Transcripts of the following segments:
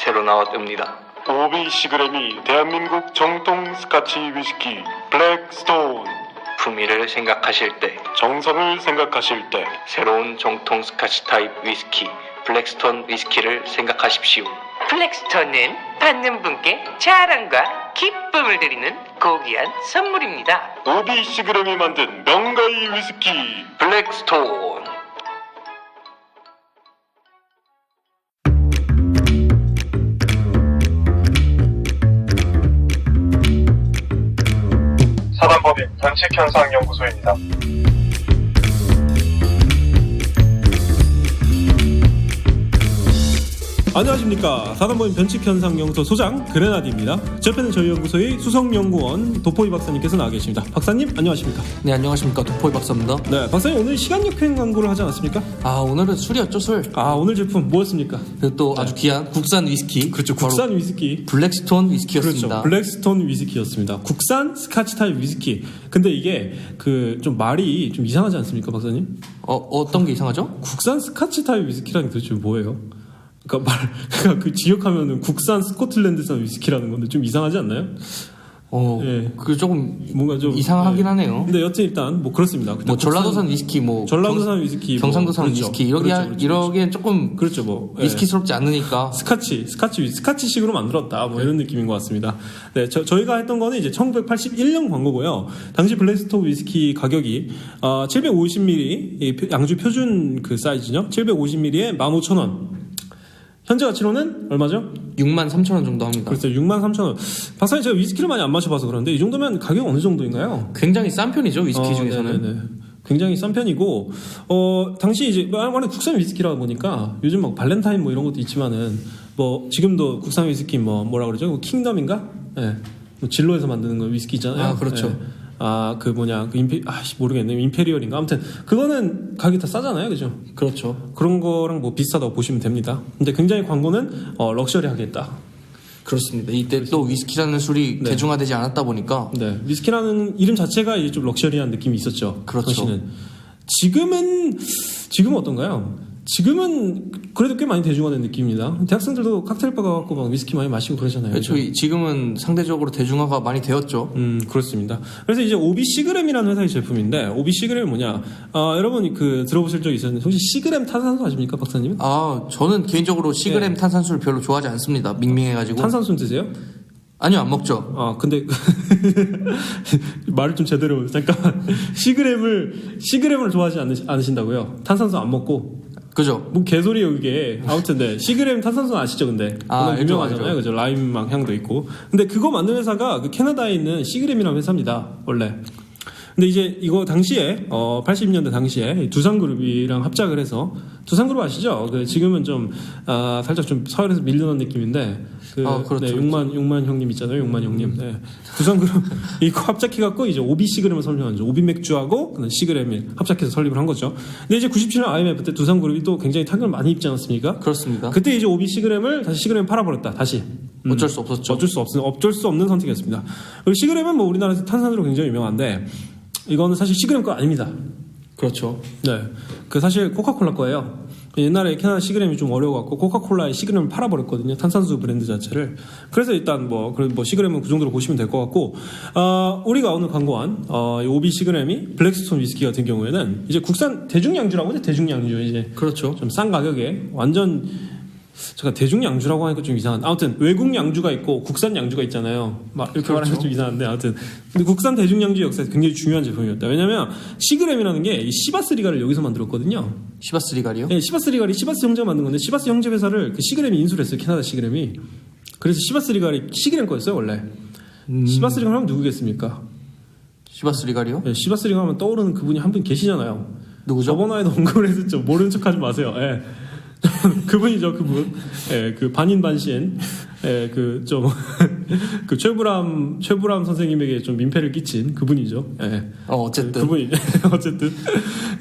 새로 나왔습니다. 오비 시그램이 대한민국 정통 스카치 위스키 블랙스톤. 품위를 생각하실 때, 정성을 생각하실 때 새로운 정통 스카치 타입 위스키 블랙스톤 위스키를 생각하십시오. 블랙스톤은 받는 분께 자랑과 기쁨을 드리는 고귀한 선물입니다. 오비 시그램이 만든 명가이 위스키 블랙스톤. 사단법인 변칙현상연구소입니다. 안녕하십니까. 사단법인 변칙현상연구소 소장 그레나디입니다. 제 옆에는 저희 연구소의 수석연구원 도포이 박사님께서 나와 계십니다. 박사님 안녕하십니까. 네, 안녕하십니까. 도포이 박사입니다. 네, 박사님 오늘 시간역행 광고를 하지 않았습니까? 오늘은 술이었죠, 술. 오늘 제품 뭐였습니까? 또 아주 귀한 국산 위스키. 그렇죠, 국산 위스키. 블랙스톤 위스키였습니다. 그렇죠, 블랙스톤 위스키였습니다. 국산 스카치 타입 위스키. 근데 이게 좀 말이 좀 이상하지 않습니까, 박사님? 어떤 게 이상하죠? 국산 스카치 타입 위스키라는 게 도대체 뭐예요? 그러니까 그 지역하면은 국산 스코틀랜드산 위스키라는 건데 좀 이상하지 않나요? 예. 그 조금 뭔가 좀 이상하긴 하네요. 근데 여튼 일단 뭐 그렇습니다. 전라도산 위스키, 전라도산 위스키, 경상도산 그렇죠. 위스키 그렇죠. 이러기엔 조금 그렇죠. 위스키스럽지 않으니까 스카치식으로 만들었다. 뭐 이런 느낌인 것 같습니다. 네, 저희가 했던 거는 이제 1981년 광고고요. 당시 블랙스톤 위스키 가격이 750ml 양주 표준 그 사이즈죠. 750ml에 15,000원. 현재 가치로는 얼마죠? 63,000원 정도 합니다. 그렇죠. 63,000원. 박사님 제가 위스키를 많이 안 마셔봐서 그런데 이 정도면 가격 어느 정도인가요? 굉장히 싼 편이죠, 위스키 중에서는. 네네네. 굉장히 싼 편이고 당시 이제 말하는 국산 위스키라고 보니까 요즘 막 발렌타인 뭐 이런 것도 있지만은 뭐 지금도 국산 위스키 뭐라 그러죠? 킹덤인가? 예. 뭐 진로에서 만드는 거 위스키 있잖아요. 그렇죠. 예. 모르겠네요. 임페리얼인가? 아무튼 그거는 가격이 다 싸잖아요, 그죠? 그렇죠. 그런 거랑 뭐 비슷하다고 보시면 됩니다. 근데 굉장히 광고는 럭셔리하겠다. 그렇습니다. 이때 또 위스키라는 술이 네. 대중화되지 않았다 보니까 네, 위스키라는 이름 자체가 이제 좀 럭셔리한 느낌이 있었죠. 그렇죠. 당시는. 지금은 어떤가요? 지금은 그래도 꽤 많이 대중화된 느낌입니다. 대학생들도 칵테일바 가갖고 막 위스키 많이 마시고 그러잖아요. 그렇죠. 지금은 상대적으로 대중화가 많이 되었죠. 그렇습니다. 그래서 이제 오비 시그램이라는 회사의 제품인데 오비 시그램이 뭐냐? 여러분 들어보실 적 있었는데 혹시 시그램 탄산수 아십니까, 박사님? 저는 개인적으로 시그램 탄산수를 별로 좋아하지 않습니다. 밍밍해가지고. 탄산수 드세요? 아니요, 안 먹죠. 근데 말을 좀 제대로 잠깐 시그램을 좋아하지 않으신다고요? 탄산수 안 먹고? 그죠? 뭐 개소리예요 이게. 아무튼 네, 시그램 탄산수 아시죠? 근데 알죠, 유명하잖아요, 그죠? 라임 막 향도 있고. 근데 그거 만든 회사가 그 캐나다에 있는 시그램이라는 회사입니다, 원래. 근데 이제 이거 당시에 80년대 당시에 두산그룹이랑 합작을 해서 두산그룹 아시죠? 지금은 좀 살짝 좀 서울에서 밀려난 느낌인데 그렇죠. 네, 6만 형님 있잖아요, 6만 형님. 네. 두산그룹 이거 합작해갖고 이제 오비 시그램을 설립한 거죠. 오비 맥주하고 시그램이 합작해서 설립을 한 거죠. 근데 이제 97년 IMF 때 두산그룹이 또 굉장히 타격을 많이 입지 않았습니까? 그렇습니다. 그때 이제 오비 시그램을 다시 시그램 팔아버렸다. 다시. 어쩔 수 없었죠. 어쩔 수 없는 선택이었습니다. 그리고 시그램은 뭐 우리나라에서 탄산으로 굉장히 유명한데 이거는 사실 시그램 거 아닙니다. 그렇죠. 네, 사실 코카콜라 거예요. 옛날에 캐나다 시그램이 좀 어려워갖고 코카콜라에 시그램을 팔아버렸거든요. 탄산수 브랜드 자체를. 그래서 일단 시그램은 그 정도로 보시면 될 것 같고 우리가 오늘 광고한 오비 시그램이 블랙스톤 위스키 같은 경우에는 이제 국산 대중양주라고 하죠. 대중양주 이제 그렇죠. 좀 싼 가격에 완전 제가 대중 양주라고 하니까 좀 이상한. 아무튼 외국 양주가 있고 국산 양주가 있잖아요. 이렇게 그렇죠. 말하면 좀 이상한데 아무튼 근데 국산 대중 양주 역사에서 굉장히 중요한 제품이었다. 왜냐면 시그램이라는 게 이 시바스 리가를 여기서 만들었거든요. 시바스 리갈이요? 네, 시바스 리갈이 시바스 형제가 만든 건데 시바스 형제 회사를 그 시그램이 인수를 했어요. 캐나다 시그램이. 그래서 시바스 리갈이 시그램 거였어요, 원래. 시바스 리갈 하면 누구겠습니까? 시바스 리갈이요? 네, 시바스 리갈 하면 떠오르는 그분이 한 분 계시잖아요. 누구죠? 저번 화에도 언급을 했었죠. 모르는 척 하지 마세요. 예. 그분이죠, 그분. 예, 반인반신. 예, 최불암 선생님에게 좀 민폐를 끼친 그분이죠. 예. 어쨌든. 그분이. 어쨌든.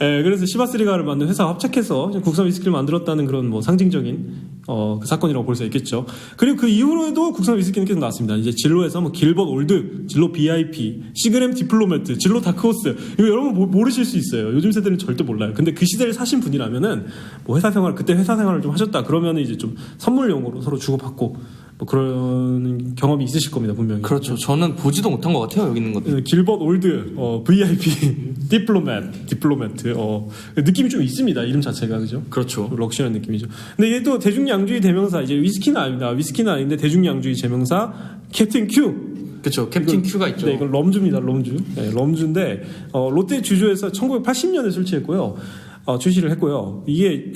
예, 그래서 시바스 리가를 만든 회사와 합작해서 국산 위스키를 만들었다는 그런 상징적인 그 사건이라고 볼 수 있겠죠. 그리고 그 이후로도 국산 위스키는 계속 나왔습니다. 이제 진로에서 뭐 길벗 올드, 진로 BIP, 시그램 디플로매트, 진로 다크호스 이거 여러분 모르실 수 있어요. 요즘 세대는 절대 몰라요. 근데 그 시대를 사신 분이라면은 뭐 그때 회사 생활을 좀 하셨다 그러면은 이제 좀 선물용으로 서로 주고받고 뭐 그런 경험이 있으실 겁니다, 분명히. 그렇죠. 저는 보지도 못한 것 같아요, 여기 있는 것들. 길벗 올드, VIP, 디플로매트, 느낌이 좀 있습니다, 이름 자체가, 그죠? 그렇죠. 럭셔리한 느낌이죠. 근데 이게 또 대중양주의 대명사, 이제 위스키는 아닙니다. 위스키는 아닌데 대중양주의 제명사, 캡틴 큐. 그렇죠. 캡틴 큐가 있죠. 네, 이건 럼주입니다, 럼주. 네, 럼주인데, 롯데 주주에서 1980년에 설치했고요. 출시를 했고요. 이게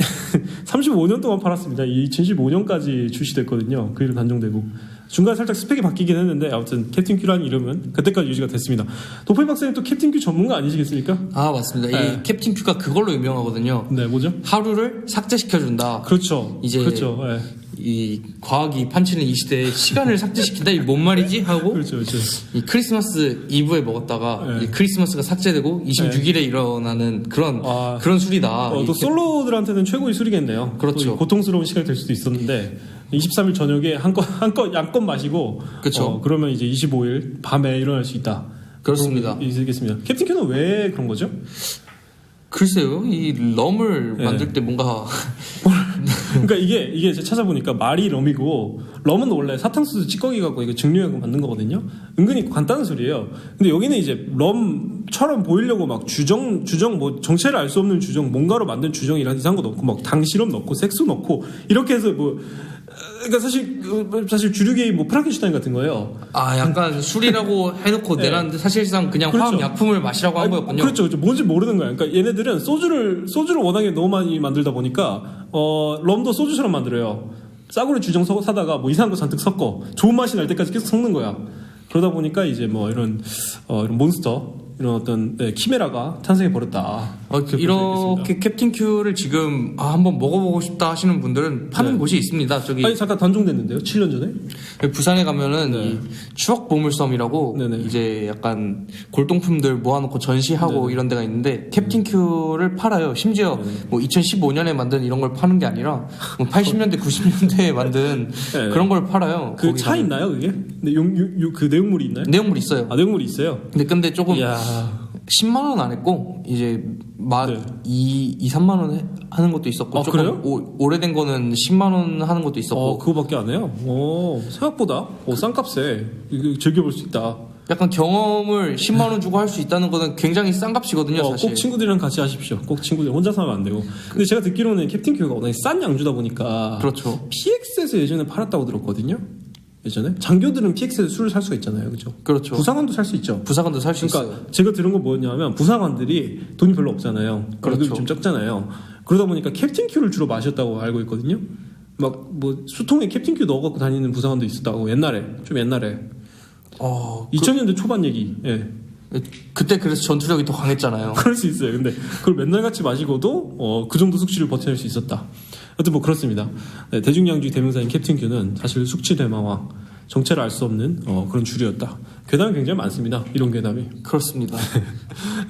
35년 동안 팔았습니다. 2015년까지 출시됐거든요. 그 이름 단종되고. 중간에 살짝 스펙이 바뀌긴 했는데 아무튼 캡틴 큐라는 이름은 그때까지 유지가 됐습니다. 도플 박사님 또 캡틴 큐 전문가 아니시겠습니까? 아, 맞습니다. 네. 이 캡틴 큐가 그걸로 유명하거든요. 네, 뭐죠? 하루를 삭제시켜준다. 그렇죠. 이제 그렇죠. 네. 이 과학이 판치는 이 시대에 시간을 삭제시킨다. 이게 뭔 말이지? 하고 그렇죠. 이 크리스마스 이브에 먹었다가 네. 이 크리스마스가 삭제되고 26일에 일어나는 그런 술이다. 또 솔로들한테는 최고의 술이겠네요. 그렇죠. 또 고통스러운 시간이 될 수도 있었는데 23일 저녁에 양껏 마시고 그렇죠. 그러면 이제 25일 밤에 일어날 수 있다. 그렇습니다. 있겠습니다. 캡틴 큐는 왜 그런 거죠? 글쎄요, 이 럼을 네. 만들 때 뭔가 그러니까 이게 제가 찾아보니까 말이 럼이고 럼은 원래 사탕수수 찌꺼기 갖고 이거 증류해서 만든 거거든요. 은근히 간단한 소리예요. 근데 여기는 이제 럼처럼 보이려고 막 주정 뭐 정체를 알 수 없는 주정 뭔가로 만든 주정이란 이상한 거 넣고 막 당 시럽 넣고 색소 넣고 이렇게 해서 뭐 그러니까 사실 주류계의 뭐 프랑켄슈타인 같은 거예요. 아, 약간 술이라고 해놓고 네. 내놨는데 사실상 그냥 그렇죠. 화학약품을 마시라고 한 거였군요. 그렇죠. 뭔지 모르는 거야. 그러니까 얘네들은 소주를 워낙에 너무 많이 만들다 보니까 럼도 소주처럼 만들어요. 싸구려 주정 사다가 뭐 이상한 거 잔뜩 섞어 좋은 맛이 날 때까지 계속 섞는 거야. 그러다 보니까 이제 뭐 이런 몬스터 이런 어떤 키메라가 탄생해 버렸다. 이렇게 캡틴 큐를 지금 한번 먹어보고 싶다 하시는 분들은 파는 네. 곳이 있습니다. 저기 아니 잠깐 단종됐는데요. 7년 전에. 부산에 가면은 네. 이 추억 보물섬이라고 네네. 이제 약간 골동품들 모아놓고 전시하고 네네. 이런 데가 있는데 캡틴 큐를 팔아요. 심지어 뭐 2015년에 만든 이런 걸 파는 게 아니라 뭐 80년대 90년대에 만든 네. 그런 걸 팔아요. 그 거기 차 가면. 있나요 그게? 근데 그 내용물이 있나요? 내용물 있어요. 아 내용물이 있어요. 근데 조금 이야. 10만 원 안 했고 이제 네. 2, 3만 원 하는 것도 있었고 아, 조금 그래요? 오래된 거는 10만 원 하는 것도 있었고 그거밖에 안 해요? 생각보다 싼 값에 이거 즐겨볼 수 있다. 약간 경험을 10만 원 주고 할 수 있다는 거는 굉장히 싼 값이거든요, 사실. 꼭 친구들이랑 같이 하십시오. 꼭 친구들 혼자 사면 안 되고. 근데 제가 듣기로는 캡틴 큐가 워낙에 싼 양주다 보니까 그렇죠. PX에서 예전에 팔았다고 들었거든요. 예전에 장교들은 PX에서 술을 살 수가 있잖아요, 그죠? 그렇죠. 부사관도 살 수 있죠. 부사관도 살 수 그러니까 있어요. 제가 들은 건 뭐였냐면 부사관들이 돈이 별로 없잖아요. 그렇죠. 월급이 좀 적잖아요. 그러다 보니까 캡틴 큐를 주로 마셨다고 알고 있거든요. 막 뭐 수통에 캡틴 큐 넣어갖고 다니는 부사관도 있었다고 옛날에. 2000년대 초반 얘기. 예. 그때 그래서 전투력이 더 강했잖아요. 그럴 수 있어요. 근데 그걸 맨날 같이 마시고도 그 정도 숙취를 버텨낼 수 있었다. 하여튼 뭐 그렇습니다. 네, 대중양주의 대명사인 캡틴 큐는 사실 숙취 대마왕, 정체를 알 수 없는 그런 주류였다. 괴담이 굉장히 많습니다. 이런 괴담이. 그렇습니다.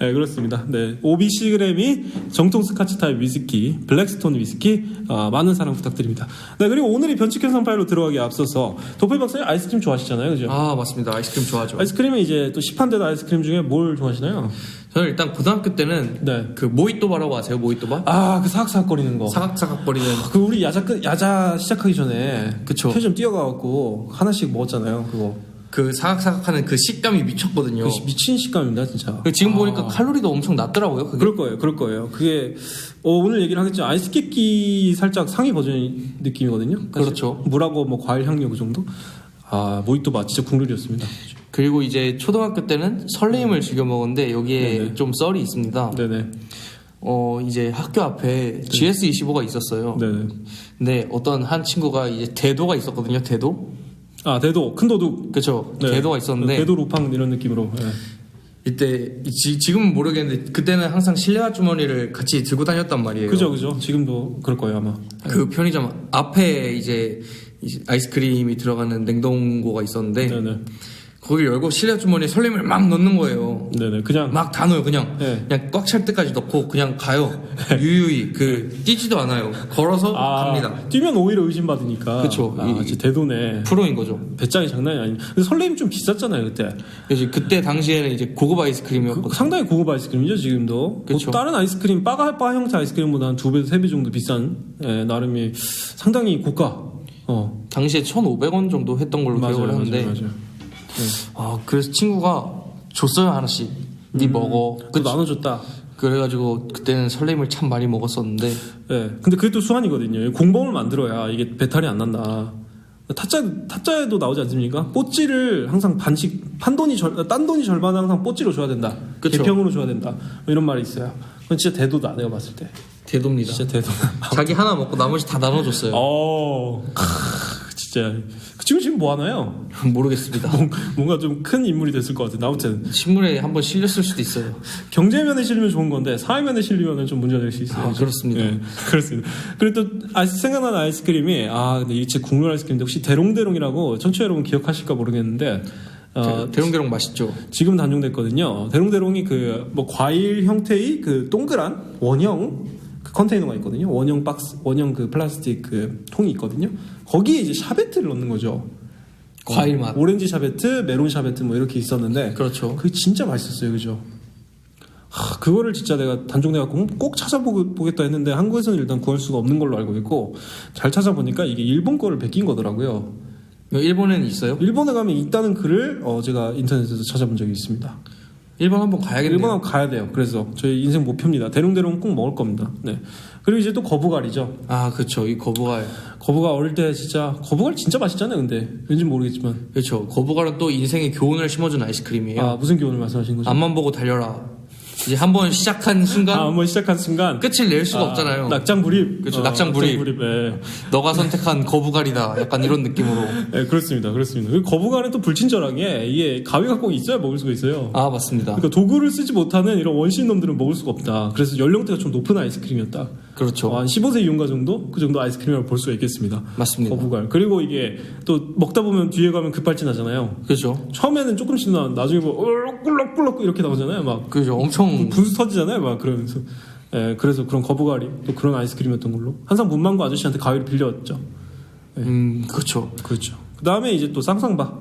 네, 그렇습니다. 네, OBC그램이 정통 스카치 타입 위스키, 블랙스톤 위스키, 많은 사랑 부탁드립니다. 네, 그리고 오늘이 변칙 현상 파일로 들어가기에 앞서서 도플 박사님 아이스크림 좋아하시잖아요, 그죠? 아, 맞습니다. 아이스크림 좋아하죠. 아이스크림은 이제 또 시판되는 아이스크림 중에 뭘 좋아하시나요? 저는 일단 고등학교 때는 네. 그 모히또바라고 아세요? 모히또바? 그 사각사각거리는 거. 사각사각거리는 그 우리 야자 시작하기 전에 그쵸. 편의점 뛰어가갖고 하나씩 먹었잖아요. 그거. 그 사각사각하는 그 식감이 미쳤거든요. 미친 식감입니다, 진짜. 지금 보니까 칼로리도 엄청 낮더라고요. 그게. 그럴 거예요. 그게 오늘 얘기를 하겠지만 아이스 깨끼 살짝 상위 버전 느낌이거든요. 사실. 그렇죠. 물하고 뭐 과일 향료 그 정도. 모히또바 진짜 국룰이었습니다. 그리고 이제 초등학교 때는 설레임을 즐겨 먹었는데 여기에 네네. 좀 썰이 있습니다. 네네. 이제 학교 앞에 GS25가 있었어요. 네네. 근데 어떤 한 친구가 이제 대도가 있었거든요. 대도. 대도 큰 도둑. 그렇죠. 네. 대도가 있었는데 대도 루팡 이런 느낌으로. 네. 이때 지금은 모르겠는데 그때는 항상 실내화 주머니를 같이 들고 다녔단 말이에요. 그죠. 지금도 그럴 거예요 아마. 그 편의점 앞에 이제 아이스크림이 들어가는 냉동고가 있었는데 네네. 거기 열고 실내 주머니에 설렘을 막 넣는 거예요. 네네 그냥 막 다 넣어요. 그냥 네. 그냥 꽉 찰 때까지 넣고 그냥 가요. 유유히 뛰지도 않아요. 걸어서 갑니다. 뛰면 오히려 의심받으니까. 그쵸. 진짜 대도네. 프로인 거죠. 배짱이 장난이 아니. 근데 설렘이 좀 비쌌잖아요 그때. 그래서 그때 당시에는 이제 고급 아이스크림이었거든요. 상당히 고급 아이스크림이죠 지금도. 그쵸. 뭐 다른 아이스크림 바 형태 아이스크림보다 한 2배, 3배 정도 비싼 나름이 상당히 고가. 당시에 1,500원 정도 했던 걸로 기억을 하는데 그래서 친구가 줬어요 하나씩. 네 먹어. 또 나눠줬다. 그래가지고 그때는 설렘을 참 많이 먹었었는데 네. 근데 그게 또 수완이거든요. 공범을 만들어야 이게 배탈이 안 난다. 타짜에도 나오지 않습니까? 뽀찌를 항상 딴 돈이 절반은 항상 뽀찌로 줘야 된다. 그쵸. 개평으로 줘야 된다. 뭐 이런 말이 있어요. 그건 진짜 대도다 내가 봤을 때. 대도입니다. 진짜 대도다. 자기 하나 먹고 나머지 다 나눠줬어요. 진짜 그 친구 지금 뭐 하나요? 모르겠습니다. 뭔가 좀 큰 인물이 됐을 것 같은데 아무튼 신문에 한번 실렸을 수도 있어요. 경제면에 실리면 좋은 건데 사회면에 실리면 좀 문제가 될 수 있어요. 그렇습니다. 네, 그렇습니다. 그리고 또 생각나는 아이스크림이 근데 이게 진짜 국룰 아이스크림인데 혹시 대롱대롱이라고 청취자 여러분 기억하실까 모르겠는데 대롱대롱 맛있죠. 지금 단종됐거든요. 대롱대롱이 뭐 과일 형태의 동그란 원형 컨테이너가 있거든요. 원형 박스, 원형 플라스틱 통이 있거든요. 거기에 이제 샤베트를 넣는 거죠. 과일 맛. 오렌지 샤베트, 메론 샤베트 뭐 이렇게 있었는데. 그렇죠. 그게 진짜 맛있었어요. 그죠? 그거를 진짜 내가 단종돼갖고 꼭 찾아보겠다 했는데 한국에서는 일단 구할 수가 없는 걸로 알고 있고 잘 찾아보니까 이게 일본 거를 베낀 거더라고요. 일본에는 있어요? 일본에 가면 있다는 글을 제가 인터넷에서 찾아본 적이 있습니다. 일본 한번 가야겠네요. 일본 한번 가야 돼요. 그래서 저희 인생 목표입니다. 대롱대롱 꼭 먹을 겁니다. 네. 그리고 이제 또 거부갈이죠. 그렇죠. 이 거부갈. 거부갈 어릴 때 거부갈 진짜 맛있잖아요. 근데 왠지 모르겠지만. 그렇죠. 거부갈은 또 인생의 교훈을 심어준 아이스크림이에요. 무슨 교훈을 말씀하시는 거죠? 앞만 보고 달려라. 이제 한번 시작한 순간 한번 시작한 순간 끝을 낼 수가 없잖아요. 낙장불입. 그렇죠. 낙장불입. 네. 너가 선택한 거부갈이다. 약간 이런 느낌으로. 네, 그렇습니다. 그리고 거부갈은 또 불친절하게 이게 가위가 꼭 있어야 먹을 수가 있어요. 맞습니다. 그러니까 도구를 쓰지 못하는 이런 원시인 놈들은 먹을 수가 없다. 그래서 연령대가 좀 높은 아이스크림이었다. 그렇죠. 한 15세 이용가 정도? 그 정도 아이스크림이라고 볼 수가 있겠습니다. 맞습니다. 거부갈. 그리고 이게 또 먹다 보면 뒤에 가면 급발진하잖아요. 그렇죠. 처음에는 조금씩 나중에 뭐 꿀럭꿀럭 이렇게 나오잖아요. 막 그죠. 엄청 분수 터지잖아요. 막 그러면서. 예, 그래서 그런 거부갈이 또 그런 아이스크림이었던 걸로. 항상 문방구 아저씨한테 가위를 빌려왔죠. 그렇죠. 그렇죠. 그 다음에 이제 또 쌍쌍바.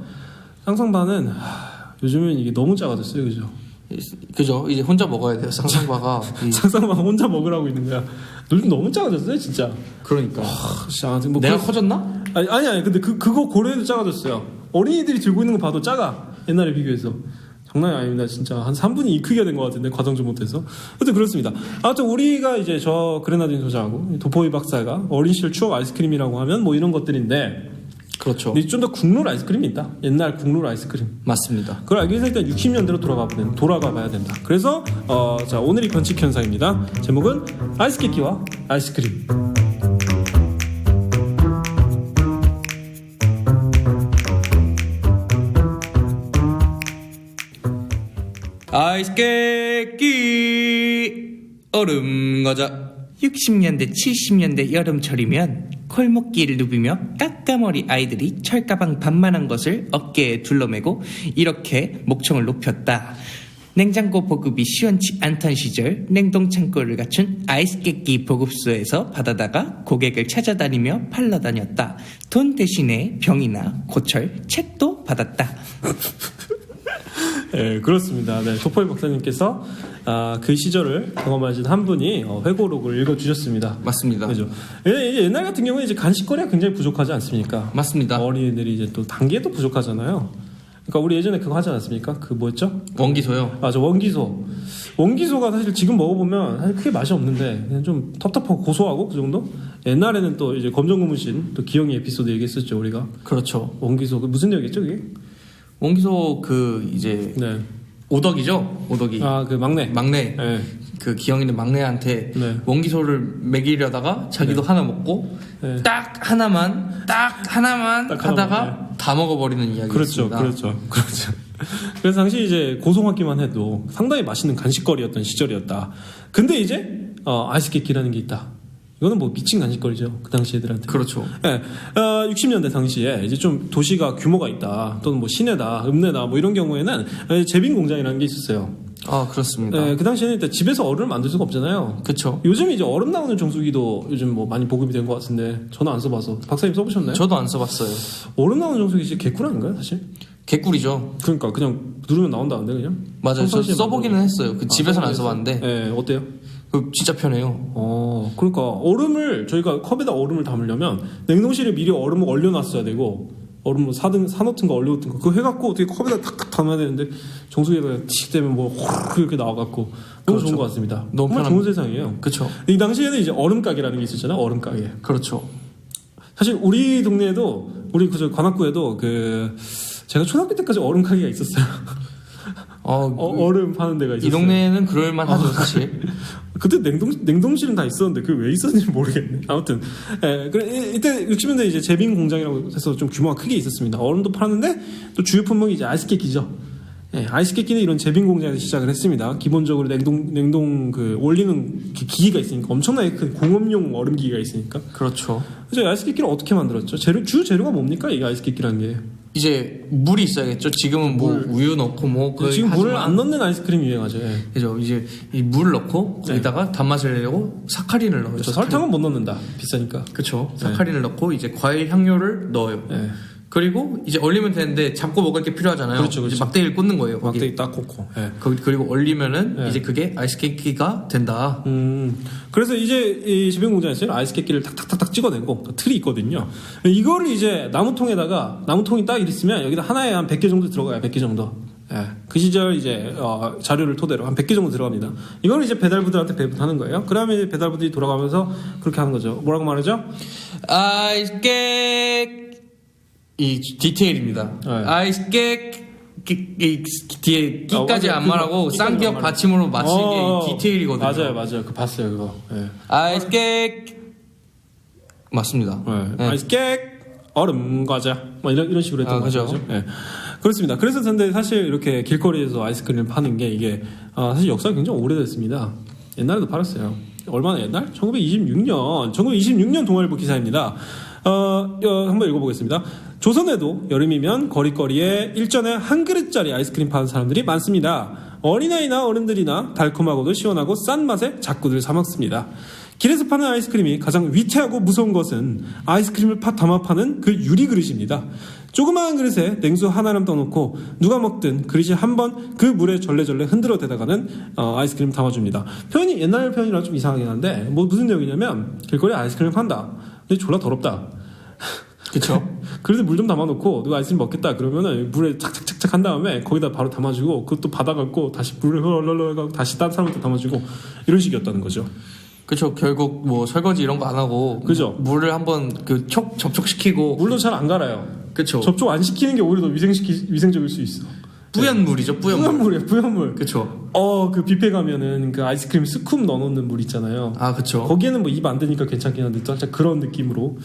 쌍쌍바는 요즘엔 이게 너무 작아졌어요. 그죠? 그죠. 이제 혼자 먹어야 돼요. 쌍쌍바가. 쌍쌍바 혼자 먹으라고 있는 거야. 요즘 너무 작아졌어요. 진짜. 그러니까. 뭐 내가 커졌나? 아니. 근데 그거 고려해도 작아졌어요. 어린이들이 들고 있는 거 봐도 작아. 옛날에 비교해서. 장난이 아닙니다. 진짜 한 3분의 2 크기가 된 것 같은데 과정 좀 못해서. 하여튼 그렇습니다. 아무튼 우리가 이제 저 그레나딘 소장하고 도포이 박사가 어린 시절 추억 아이스크림이라고 하면 뭐 이런 것들인데 그렇죠. 근데 좀 더 국룰 아이스크림이 있다. 옛날 국룰 아이스크림. 맞습니다. 그걸 알기 위해서 일단 60년대로 돌아가 봐야 된다. 그래서 자 오늘의 변칙 현상입니다. 제목은 아이스케이키와 아이스크림. 아이스케이키 얼음 과자. 60년대 70년대 여름철이면 콜목기를 누비며 까까머리 아이들이 철가방 반만한 것을 어깨에 둘러매고 이렇게 목청을 높였다. 냉장고 보급이 시원치 않던 시절 냉동창고를 갖춘 아이스케이키 보급소에서 받아다가 고객을 찾아다니며 팔러 다녔다. 돈 대신에 병이나 고철, 책도 받았다. 네, 그렇습니다. 네, 도포이 박사님께서 그 시절을 경험하신 한 분이 회고록을 읽어주셨습니다. 맞습니다. 그죠? 옛날 같은 경우에 이제 간식거리가 굉장히 부족하지 않습니까? 맞습니다. 어린이들이 이제 또 단계도 부족하잖아요. 그러니까 우리 예전에 그거 하지 않았습니까? 그 뭐였죠? 원기소요. 맞아, 원기소. 원기소가 사실 지금 먹어보면 사실 크게 맛이 없는데 그냥 좀 텁텁하고 고소하고 그 정도? 옛날에는 또 이제 검정고무신 또 기영이 에피소드 얘기했었죠 우리가. 그렇죠. 원기소 무슨 얘기했죠 그게? 원기소 이제 네. 오덕이죠. 오덕이. 그 막내. 네. 그 기영이는 막내한테 네. 원기소를 먹이려다가 자기도 하나 먹고 네. 딱 하나만 하다가 네. 다 먹어버리는 이야기였습니다. 그렇죠. 그래서 당시 이제 고소하기만 해도 상당히 맛있는 간식거리였던 시절이었다. 근데 이제 아이스케이키라는 게 있다. 이거는 뭐 미친 간식거리죠. 그 당시 애들한테. 그렇죠. 예, 60년대 당시에 이제 좀 도시가 규모가 있다, 또는 뭐 시내다, 읍내다, 뭐 이런 경우에는 제빙 공장이라는 게 있었어요. 아, 그렇습니다. 예, 그 당시에는 일단 집에서 얼음을 만들 수가 없잖아요. 그쵸. 요즘 이제 얼음 나오는 정수기도 요즘 뭐 많이 보급이 된 것 같은데 저는 안 써봐서. 박사님 써보셨나요? 저도 안 써봤어요. 얼음 나오는 정수기 진짜 개꿀 아닌가요, 사실? 개꿀이죠. 그러니까 그냥 누르면 나온다는데 그냥. 맞아요. 저 평상시에 써보기는 만들고. 했어요. 그 집에서는 안 써봤는데. 예, 어때요? 그 진짜 편해요. 그러니까 얼음을 저희가 컵에다 얼음을 담으려면 냉동실에 미리 얼음을 얼려놨어야 되고, 얼음을 사놓든 거 얼려놓든 거 그거 해갖고 어떻게 컵에다 탁탁 담아야 되는데 정수기에다가 틱 되면 뭐 호르르 이렇게 나와갖고 너무 그렇죠. 좋은 것 같습니다. 너무 정말 편합니다. 좋은 세상이에요. 그쵸. 이 당시에는 이제 얼음 가게라는 게 있었잖아요. 얼음 가게. 그렇죠. 사실 우리 동네에도, 우리 그저 관악구에도 제가 초등학교 때까지 얼음 가게가 있었어요. 얼음 파는 데가 있었어요. 이 동네는 그럴만 하죠, 사실. 그때 냉동실은 다 있었는데 그게 왜 있었는지 모르겠네. 아무튼 이때 60년대 이제 제빙 공장이라고 해서 좀 규모가 크게 있었습니다. 얼음도 팔았는데 또 주요 품목이 이제 아이스케이크죠. 아이스케이크는 이런 제빙 공장에서 시작을 했습니다. 기본적으로 냉동 올리는 기기가 있으니까, 엄청나게 큰 공업용 얼음 기기가 있으니까. 그렇죠. 그래서 아이스케이크를 어떻게 만들었죠? 주 재료가 뭡니까? 이게 아이스케이크라는 게. 이제 물이 있어야겠죠. 지금은 뭐 우유 넣고 뭐 거의 지금 물을 하지만 안 넣는 아이스크림 유행하죠. 예. 그죠. 이제 이 물을 넣고 거기다가 단맛을 내려고 사카린을 넣어요. 그렇죠. 설탕은 못 넣는다. 비싸니까. 그렇죠. 사카린을 넣고 이제 과일 향료를 넣어요. 예. 그리고 이제 얼리면 되는데 잡고 먹을 게 필요하잖아요. 그렇죠, 그렇죠. 이제 막대기를 꽂는 거예요. 거기. 막대기 딱 꽂고. 예. 그리고 얼리면은 네. 이제 그게 아이스케이크가 된다. 그래서 이제 이 제빙 공장에서는 아이스케이크를 탁탁탁탁 찍어내고 틀이 있거든요. 이거를 이제 나무통이 딱 있으면 여기다 하나에 한 100개 정도 들어가요. 100개 정도. 예. 그 시절 이제 자료를 토대로 한 100개 정도 들어갑니다. 이걸 이제 배달부들한테 배부하는 거예요. 그러면 이제 배달부들이 돌아가면서 그렇게 하는 거죠. 뭐라고 말하죠? 아이스케이크 이 디테일입니다. 네. 아이스케이크 뒤에 끼까지 안 말하고 끼까지 쌍기역 안 받침으로 맞춘 게 디테일이거든요. 맞아요. 그 봤어요, 그거. 예. 아이스케이크 맞습니다. 네. 아이스케이크 얼음 과자 뭐 이런 식으로 했던 그죠. 거죠. 예. 그렇습니다. 그래서 근데 사실 이렇게 길거리에서 아이스크림을 파는 게 이게 사실 역사가 굉장히 오래됐습니다. 옛날에도 팔았어요. 얼마나 옛날? 1926년 동아일보 기사입니다. 한번 읽어보겠습니다. 조선에도 여름이면 거리거리에 일전에 한 그릇짜리 아이스크림 파는 사람들이 많습니다. 어린아이나 어른들이나 달콤하고도 시원하고 싼 맛에 자꾸들 사 먹습니다. 길에서 파는 아이스크림이 가장 위태하고 무서운 것은 아이스크림을 담아 파는 그 유리 그릇입니다. 조그마한 그릇에 냉수 하나를 떠놓고 누가 먹든 그릇이 한번 그 물에 절레절레 흔들어 대다가는 아이스크림 담아줍니다. 표현이 옛날 표현이랑 좀 이상하긴 한데 뭐 무슨 내용이냐면 길거리에 아이스크림을 판다. 근데 졸라 더럽다. 그쵸. 그래서 물 좀 담아놓고 누가 아이스크림 먹겠다 그러면은 물에 착착착착 한 다음에 거기다 바로 담아주고 그것도 받아갖고 다시 물을 흘러가고 다시 딴 사람한테 담아주고 이런 식이었다는 거죠. 그쵸. 결국 뭐 설거지 이런 거 안 하고 그죠. 물을 한번 접촉시키고 물도 잘 안 갈아요. 그쵸. 접촉 안 시키는 게 오히려 더 위생적일 수 있어. 뿌연 물이죠. 뿌연물이에요. 뿌연물. 그쵸. 그 뷔페 가면은 그 아이스크림 스쿱 넣어놓는 물 있잖아요. 아 그쵸. 거기에는 뭐 입 안 되니까 괜찮긴 한데 살짝 그런 느낌으로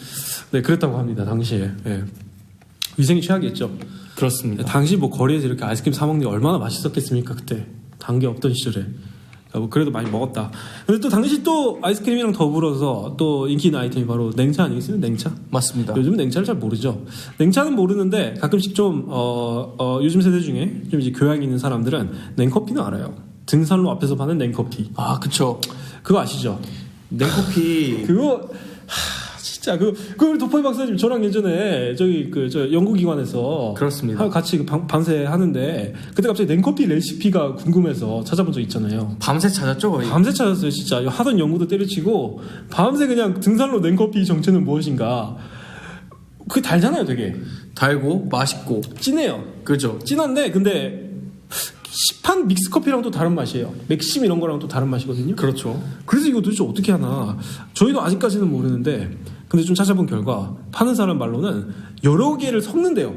그랬다고 합니다. 당시에. 예. 위생이 최악이었죠. 그렇습니다. 당시 뭐 거리에서 이렇게 아이스크림 사 먹는 게 얼마나 맛있었겠습니까 그때. 단 게 없던 시절에. 뭐 그래도 많이 먹었다. 근데 또 당시 또 아이스크림이랑 더불어서 또 인기 있는 아이템이 바로 냉차 아니겠어요? 냉차? 맞습니다. 요즘은 냉차를 잘 모르죠. 냉차는 모르는데 가끔씩 좀 요즘 세대 중에 좀 이제 교양 있는 사람들은 냉커피는 알아요. 등산로 앞에서 파는 냉커피. 아 그쵸. 그거 아시죠? 냉커피 그거 진짜 그 우리 도포이 박사님 저랑 예전에 저 연구기관에서 그렇습니다. 같이 밤새 하는데 그때 갑자기 냉커피 레시피가 궁금해서 찾아본 적 있잖아요. 밤새 찾았죠 거의. 밤새 찾았어요 진짜. 하던 연구도 때려치고 밤새 그냥 등산로 냉커피 정체는 무엇인가. 그게 달잖아요 되게. 달고 맛있고 진해요. 그죠. 진한데 근데 시판 믹스커피랑 또 다른 맛이에요. 맥심 이런 거랑 또 다른 맛이거든요. 그렇죠. 그래서 이거 도대체 어떻게 하나 저희도 아직까지는 모르는데 근데 좀 찾아본 결과 파는 사람 말로는 여러 개를 섞는데요.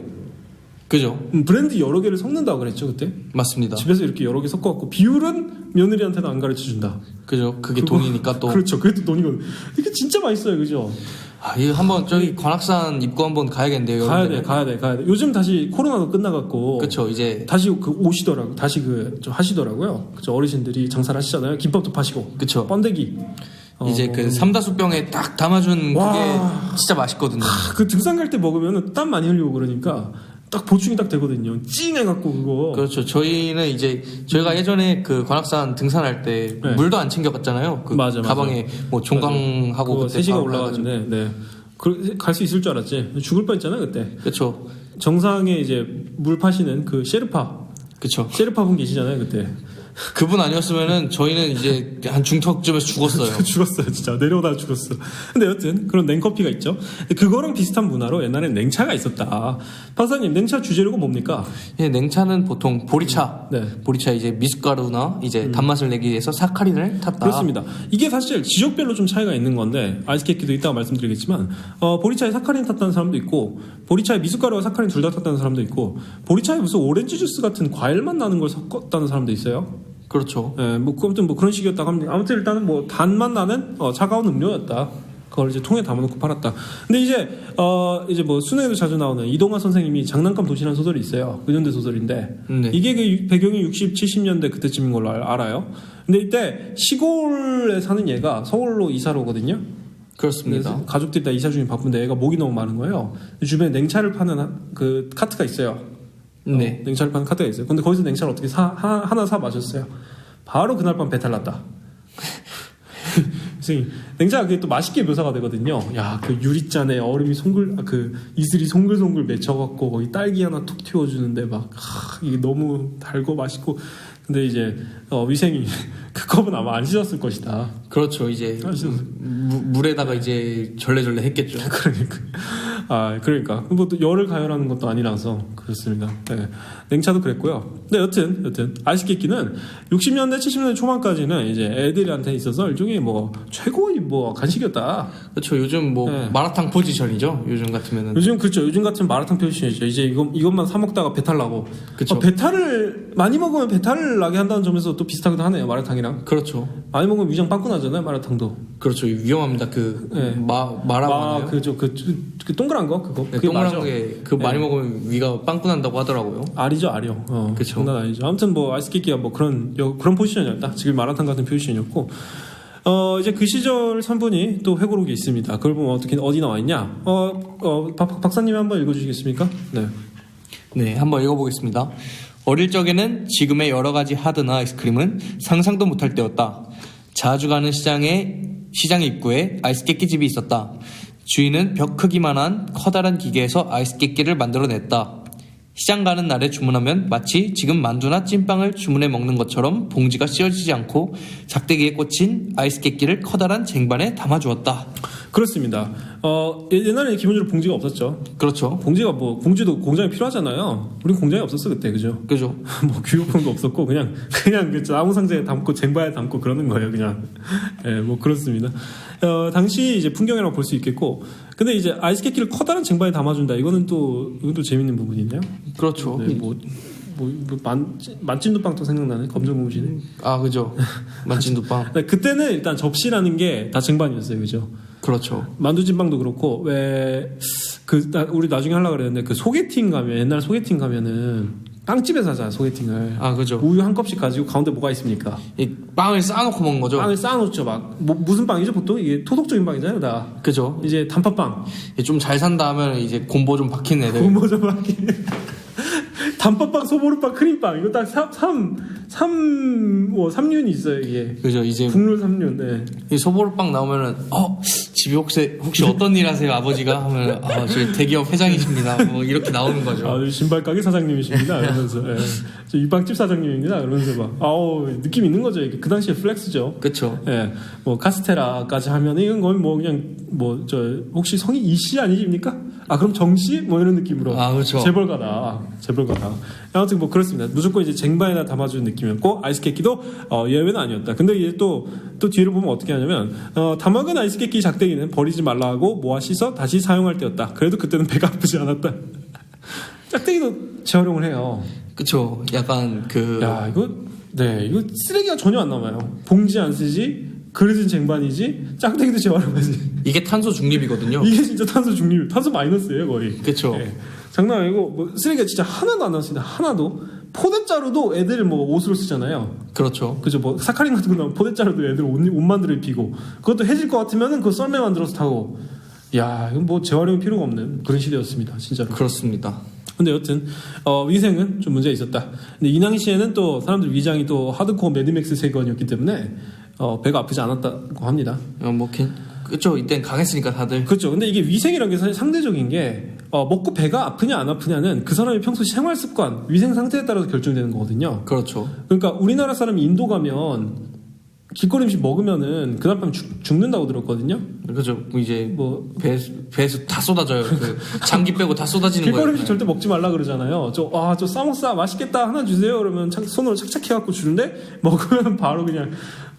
그죠. 브랜드 여러 개를 섞는다고 그랬죠 그때. 맞습니다. 집에서 이렇게 여러 개 섞어갖고 비율은 며느리한테는 안 가르쳐준다. 그죠. 그게 돈이니까 또. 그렇죠. 그게 또 돈이거든. 이게 진짜 맛있어요, 그죠? 이거 한번 저기 관악산 입구 한번 가야겠는데요. 가야 돼. 요즘 다시 코로나도 끝나갖고. 그렇죠. 이제 다시 오시더라고. 다시 좀 하시더라고요. 그죠. 어르신들이 장사를 하시잖아요. 김밥도 파시고. 그쵸. 번데기. 이제 그 삼다수병에 딱 담아준 와. 그게 진짜 맛있거든요. 그 등산 갈 때 먹으면 땀 많이 흘리고 그러니까 딱 보충이 딱 되거든요. 찡해갖고 그거. 그렇죠. 저희는 이제 저희가 예전에 그 관악산 등산할 때 네. 물도 안 챙겨갔잖아요. 그 맞아. 가방에 뭐 종강하고 그거 그때 3시간 바로 올라가는데, 네. 갈 수 있을 줄 알았지. 죽을 뻔했잖아요 그때. 그렇죠. 정상에 이제 물 파시는 그 셰르파 분 계시잖아요 그때. 그분 아니었으면은 저희는 이제 한 중턱쯤에서 죽었어요. 죽었어요 진짜. 내려오다가 죽었어. 근데 여튼 그런 냉커피가 있죠. 그거랑 비슷한 문화로 옛날엔 냉차가 있었다. 박사님, 냉차 주재료가 뭡니까? 예, 냉차는 보통 보리차. 네. 보리차 이제 미숫가루나 이제 단맛을 내기 위해서 사카린을 탔다. 그렇습니다. 이게 사실 지역별로 좀 차이가 있는 건데 아이스케이크도 이따가 말씀드리겠지만 보리차에 사카린 탔다는 사람도 있고 보리차에 미숫가루와 사카린 둘 다 탔다는 사람도 있고 보리차에 무슨 오렌지 주스 같은 과일맛 나는 걸 섞었다는 사람도 있어요. 그렇죠. 예, 뭐 아무튼 뭐 그런 식이었다고 합니다. 아무튼 일단은 뭐 단맛 나는 차가운 음료였다. 그걸 이제 통에 담아놓고 팔았다. 근데 이제 뭐 수능에도 자주 나오는 이동화 선생님이 장난감 도시라는 소설이 있어요. 근현대 소설인데 네. 이게 그 배경이 60, 70년대 그때쯤인 걸로 알아요. 근데 이때 시골에 사는 얘가 서울로 이사를 오거든요. 그렇습니다. 그래서 가족들이 다 이사 중에 바쁜데 애가 목이 너무 많은 거예요. 주변에 냉차를 파는 그 카트가 있어요. 네. 냉차를 파는 카트가 있어요. 근데 거기서 냉차를 어떻게 하나 사 마셨어요. 바로 그날 밤 배탈 났다. 선생님, 냉차가 그게 또 맛있게 묘사가 되거든요. 야, 그 유리잔에 얼음이 그 이슬이 송글송글 맺혀갖고 거기 딸기 하나 툭 튀어주는데 이게 너무 달고 맛있고. 근데 이제 위생이 그 컵은 아마 안 씻었을 것이다. 그렇죠. 이제 물에다가 이제 절레절레 했겠죠. 그러니까 뭐 또 열을 가열하는 것도 아니라서 그렇습니다. 네. 냉차도 그랬고요. 근데 여튼 아이스케이크는 60년대 70년대 초반까지는 이제 애들한테 있어서 일종의 뭐 최고의 뭐 간식이었다. 그렇죠. 요즘 뭐 네. 마라탕 포지션이죠. 요즘 같으면은. 요즘 그렇죠. 요즘 같은 마라탕 표시이죠. 이제 이것만 사 먹다가 배탈 나고. 그쵸. 배탈을 많이 먹으면 배탈을 나게 한다는 점에서 또 비슷하기도 하네요. 마라탕이랑. 그렇죠. 많이 먹으면 위장 빵꾸 나잖아요. 마라탕도. 그렇죠. 위험합니다. 네. 마라고 하나요? 그죠. 그 동그란 거 그거. 네, 그게 동그란 맞아. 게 많이 먹으면 위가 빵꾸 난다고 하더라고요. 알이죠, 알이요. 그쵸. 장난 아니죠. 아무튼 뭐 아이스케이크가 뭐 그런 포지션이었다. 지금 마라탕 같은 포지션이었고. 이제 그 시절 산분이 또 회고록이 있습니다. 그걸 보면 어디 나와 있냐? 박사님이 한번 읽어주시겠습니까? 네. 네, 한번 읽어보겠습니다. 어릴 적에는 지금의 여러 가지 하드나 아이스크림은 상상도 못할 때였다. 자주 가는 시장 입구에 아이스케이크 집이 있었다. 주인은 벽 크기만한 커다란 기계에서 아이스케이크를 만들어냈다. 시장 가는 날에 주문하면 마치 지금 만두나 찐빵을 주문해 먹는 것처럼 봉지가 씌워지지 않고 작대기에 꽂힌 아이스케이크를 커다란 쟁반에 담아주었다. 그렇습니다. 옛날에는 기본적으로 봉지가 없었죠. 그렇죠. 봉지도 공장에 필요하잖아요. 우리 공장이 없었어 그때, 그죠? 그죠. 뭐 교육품도 없었고 그냥 그 나무 상자에 담고 쟁반에 담고 그러는 거예요, 그냥. 예, 뭐 그렇습니다. 당시 이제 풍경이라고 볼 수 있겠고, 근데 이제 아이스케이크를 커다란 쟁반에 담아준다. 이건 또 재밌는 부분이네요. 그렇죠. 네, 만찐두빵도 생각나네. 검정고무신에. 그죠. 만진두빵. 그때는 일단 접시라는 게 다 쟁반이었어요, 그죠? 그렇죠. 만두찐빵도 그렇고 우리 나중에 하려고 그랬는데 그 소개팅 가면 옛날 소개팅 가면은 빵집에서 하잖아 소개팅을. 그죠. 우유 한 컵씩 가지고 가운데 뭐가 있습니까? 이 빵을 쌓아놓고 먹는 거죠. 빵을 쌓아놓죠. 무슨 빵이죠 보통? 이게 토독적인 빵이잖아요 다. 그죠. 이제 단팥빵. 좀 잘 산다 하면 이제 곰보 좀 박힌 애들. 고모저 빵이. 단팥빵, 소보루빵, 크림빵 이거 딱 3륜이 있어요 이게. 그죠. 이제 국룰 3륜. 네. 이 소보루빵 나오면은 집에 혹시 어떤 일 하세요 아버지가 하면 저희 대기업 회장이십니다. 뭐 이렇게 나오는 거죠. 신발 가게 사장님이십니다. 이러면서 저 이 빵집 사장님입니다. 그러면서 느낌 있는 거죠. 이게 그 당시에 플렉스죠. 그렇죠. 예, 뭐 카스테라까지 하면 이건 거의 뭐 그냥 혹시 성이 이씨 아니십니까? 그럼 정씨 뭐 이런 느낌으로. 그렇죠. 재벌가다. 아무튼 뭐 그렇습니다. 무조건 이제 쟁반에다 담아주는 느낌이었고 아이스케이크도 예외는 아니었다. 근데 이제 또 뒤를 보면 어떻게 하냐면 담아간 아이스케이크 작대기는 버리지 말라고 모아 씻어 다시 사용할 때였다. 그래도 그때는 배가 아프지 않았다. 짝대기도 재활용을 해요. 그쵸. 약간 이거 쓰레기가 전혀 안 남아요. 봉지 안 쓰지, 그릇은 쟁반이지, 짝대기도 재활용하지. 이게 탄소 중립이거든요. 이게 진짜 탄소 중립, 탄소 마이너스예요 거의. 그쵸. 장난 아니고 쓰레기가 진짜 하나도 안 남습니다. 하나도 포대자루도 애들 뭐 옷으로 쓰잖아요. 그렇죠. 그죠? 뭐 사카린 같은 거 나오면 포대자루도 애들 옷 만들어 입히고 그것도 해질 것 같으면은 그거 썰매 만들어서 타고. 야, 이건 뭐 재활용이 필요가 없는 그런 시대였습니다, 진짜로. 그렇습니다. 근데 여튼 위생은 좀 문제가 있었다. 근데 이 당시에는 또 사람들 위장이 또 하드코어 매드맥스 세건이었기 때문에 배가 아프지 않았다고 합니다. 그렇죠. 이땐 강했으니까 다들. 그렇죠. 근데 이게 위생이라는 게 사실 상대적인 게 먹고 배가 아프냐 안 아프냐는 그 사람의 평소 생활 습관, 위생 상태에 따라서 결정되는 거거든요. 그렇죠. 그러니까 우리나라 사람이 인도 가면 길거리 음식 먹으면은 그날 밤 죽는다고 들었거든요. 그죠. 이제 배에서 다 쏟아져요. 그 장기 빼고 다 쏟아지는 거예요. 길거리 음식 절대 먹지 말라 그러잖아요. 저 사모사 맛있겠다 하나 주세요. 그러면 손으로 착착 해갖고 주는데 먹으면 바로 그냥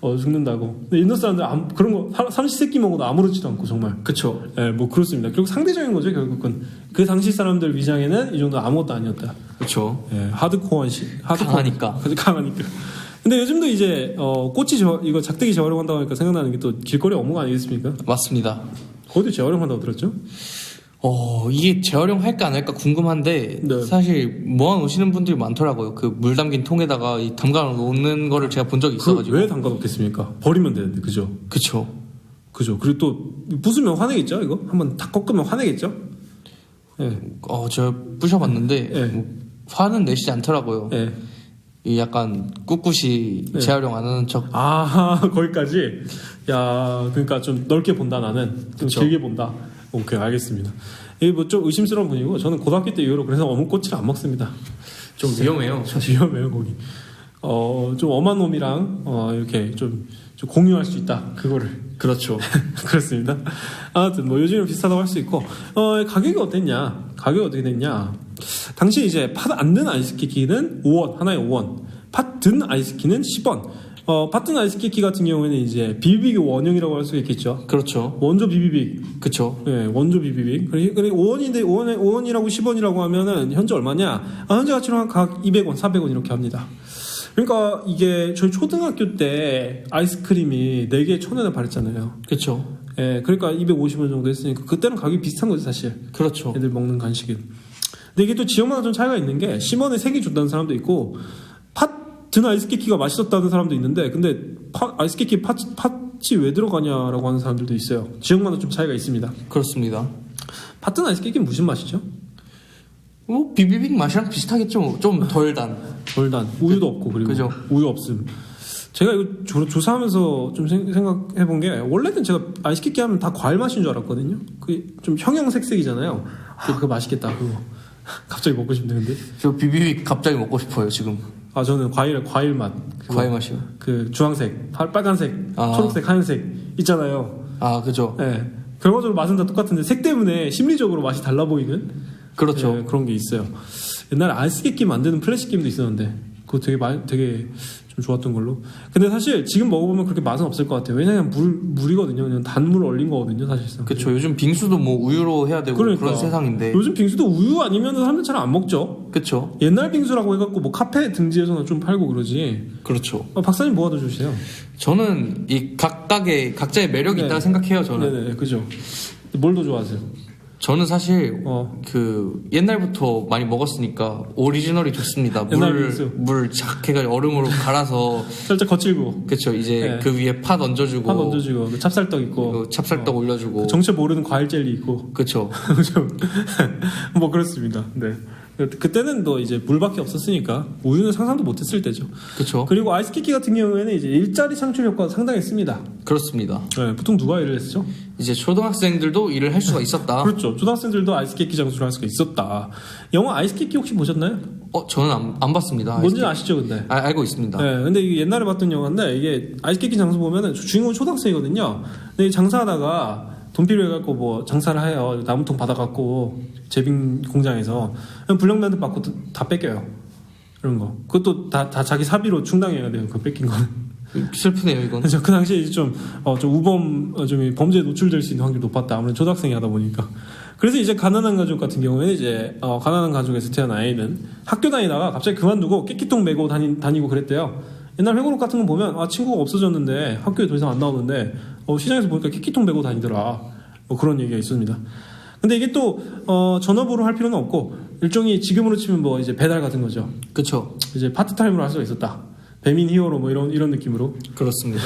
죽는다고. 근데 인도 사람들 그런 거 삼시세끼 먹어도 아무렇지도 않고 정말. 그쵸. 예, 뭐 그렇습니다. 결국 상대적인 거죠 결국은. 그 당시 사람들 위장에는 이 정도 아무것도 아니었다. 그쵸. 예, 하드코어. 강하니까. 강하니까. 근데 요즘도 이제 이거 작대기 재활용한다고 하니까 생각나는 게 또 길거리 어묵 아니겠습니까? 맞습니다. 거기도 재활용한다고 들었죠? 이게 재활용할까 안 할까 궁금한데 네. 사실 모아놓으시는 분들이 많더라고요. 그 물 담긴 통에다가 담가 놓는 거를 제가 본 적이 있어가지고. 왜 담가 놓겠습니까? 버리면 되는데, 그죠? 그쵸. 그죠. 그리고 또 부수면 화내겠죠? 이거 한번 다 꺾으면 화내겠죠? 예. 제가 부셔봤는데 예. 뭐 화는 내시지 않더라고요. 예. 이 약간 꿋꿋이 네. 재활용 안 하는 척. 거기까지. 야, 그러니까 좀 넓게 본다 나는. 좀 그쵸. 길게 본다. 오케이, 알겠습니다. 이게 뭐 좀 의심스러운 분이고 저는 고등학교 때 이후로 그래서 어묵꼬치를 안 먹습니다. 좀 위험해요. 위험해요 거기. 좀 엄한 놈이랑 이렇게 좀 공유할 수 있다. 그거를. 그렇죠. 그렇습니다. 아무튼 뭐 요즘은 비슷하다고 할 수 있고 가격이 어땠냐? 가격이 어떻게 됐냐? 당시 이제 팥 안 든 아이스케이크는 5원 하나에 5원, 팥 든 아이스케이크는 10원. 팥 든 아이스케이크 같은 경우에는 이제 비비빅 원형이라고 할 수 있겠죠. 그렇죠. 원조 비비빅. 그쵸. 네, 원조 비비빅. 그리고 5원인데 5원이라고 10원이라고 하면은 현재 얼마냐? 현재 가치로 한 각 200원, 400원 이렇게 합니다. 그러니까 이게 저희 초등학교 때 아이스크림이 4개에 1,000원에 팔았잖아요. 그쵸. 예, 그러니까 250원 정도 했으니까 그때는 가격이 비슷한 거지 사실. 그렇죠. 애들 먹는 간식은. 근데 이게 또 지역마다 좀 차이가 있는 게 10원에 3개 준다는 사람도 있고 팥 든 아이스케이크가 맛있었다는 사람도 있는데 근데 아이스케이크 팥이 왜 들어가냐라고 하는 사람들도 있어요. 지역마다 좀 차이가 있습니다. 그렇습니다. 팥 든 아이스케이크는 무슨 맛이죠? 비비빅 맛이랑 비슷하겠죠. 좀 덜 단. 덜 단. 우유도 없고 그리고 그죠. 우유 없음. 제가 이거 조사하면서 좀 생각해 본 게 원래는 제가 아이스케이크 하면 다 과일 맛인 줄 알았거든요. 그 좀 형형색색이잖아요. 그거 맛있겠다. 그거 갑자기 먹고 싶네 근데. 저 비비빅 갑자기 먹고 싶어요 지금. 저는 과일 맛. 과일 맛이요. 그 주황색, 빨간색, 아. 초록색, 하얀색 있잖아요. 그죠. 예. 결과적으로 맛은 다 똑같은데 색 때문에 심리적으로 맛이 달라 보이는. 그렇죠. 예, 그런 게 있어요. 옛날에 아이스케이크 만드는 플래시 게임도 있었는데 그거 되게 좀 좋았던 걸로. 근데 사실 지금 먹어보면 그렇게 맛은 없을 것 같아요. 왜냐면 물이거든요. 그냥 단물을 얼린 거거든요, 사실상. 그쵸. 요즘 빙수도 뭐 우유로 해야 되고 그러니까. 그런 세상인데. 요즘 빙수도 우유 아니면 사람들 잘 안 먹죠. 그쵸. 옛날 빙수라고 해갖고 뭐 카페 등지에서는 좀 팔고 그러지. 그렇죠. 박사님 뭐가 더 좋으세요? 저는 이 각자의 매력이 네. 있다고 생각해요. 저는. 네네, 그죠. 뭘 더 좋아하세요? 저는 사실 어. 옛날부터 많이 먹었으니까 오리지널이 좋습니다. 옛날 빙수. 물 착해가 얼음으로 갈아서 살짝 거칠고. 그쵸. 이제 네. 그 위에 팥 얹어주고 팥 얹어주고 그 찹쌀떡 있고 그리고 찹쌀떡 올려주고 정체 모르는 과일 젤리 있고. 그쵸. 그죠? 뭐 그렇습니다. 네. 그때는 또 이제 물밖에 없었으니까 우유는 상상도 못했을 때죠. 그쵸. 그리고 아이스케이크 같은 경우에는 이제 일자리 창출 효과가 상당했습니다. 그렇습니다. 네, 보통 누가 일을 했죠? 이제 초등학생들도 일을 할 수가 있었다. 그렇죠. 초등학생들도 아이스케이크 장수를 할 수가 있었다. 영화 아이스케이크 혹시 보셨나요? 저는 안 봤습니다. 뭔지 아시죠, 근데? 알고 있습니다. 네, 근데 이게 옛날에 봤던 영화인데 이게 아이스케이크 장수 보면은 주인공 초등학생이거든요. 근데 장사하다가 돈 필요해갖고 뭐 장사를 해요. 나무통 받아갖고 제빙 공장에서 불량배한테 받고 다 뺏겨요. 이런 거. 그것도 다 자기 사비로 충당해야 돼요. 그 뺏긴 거는. 슬프네요, 이건. 그래서 그 당시에 좀 우범, 좀 범죄에 노출될 수 있는 확률이 높았다. 아무래도 초등학생이 하다 보니까. 그래서 이제 가난한 가족 같은 경우에는 이제, 가난한 가족에서 태어난 아이는 학교 다니다가 갑자기 그만두고 깨끼통 메고 다니고 그랬대요. 옛날 회고록 같은 거 보면, 친구가 없어졌는데 학교에 더 이상 안 나오는데, 시장에서 보니까 깨끼통 메고 다니더라. 뭐 그런 얘기가 있습니다. 근데 이게 또, 전업으로 할 필요는 없고, 일종의 지금으로 치면 뭐 이제 배달 같은 거죠. 그쵸. 이제 파트타임으로 할 수가 있었다. 배민 히어로 뭐 이런 느낌으로 그렇습니다.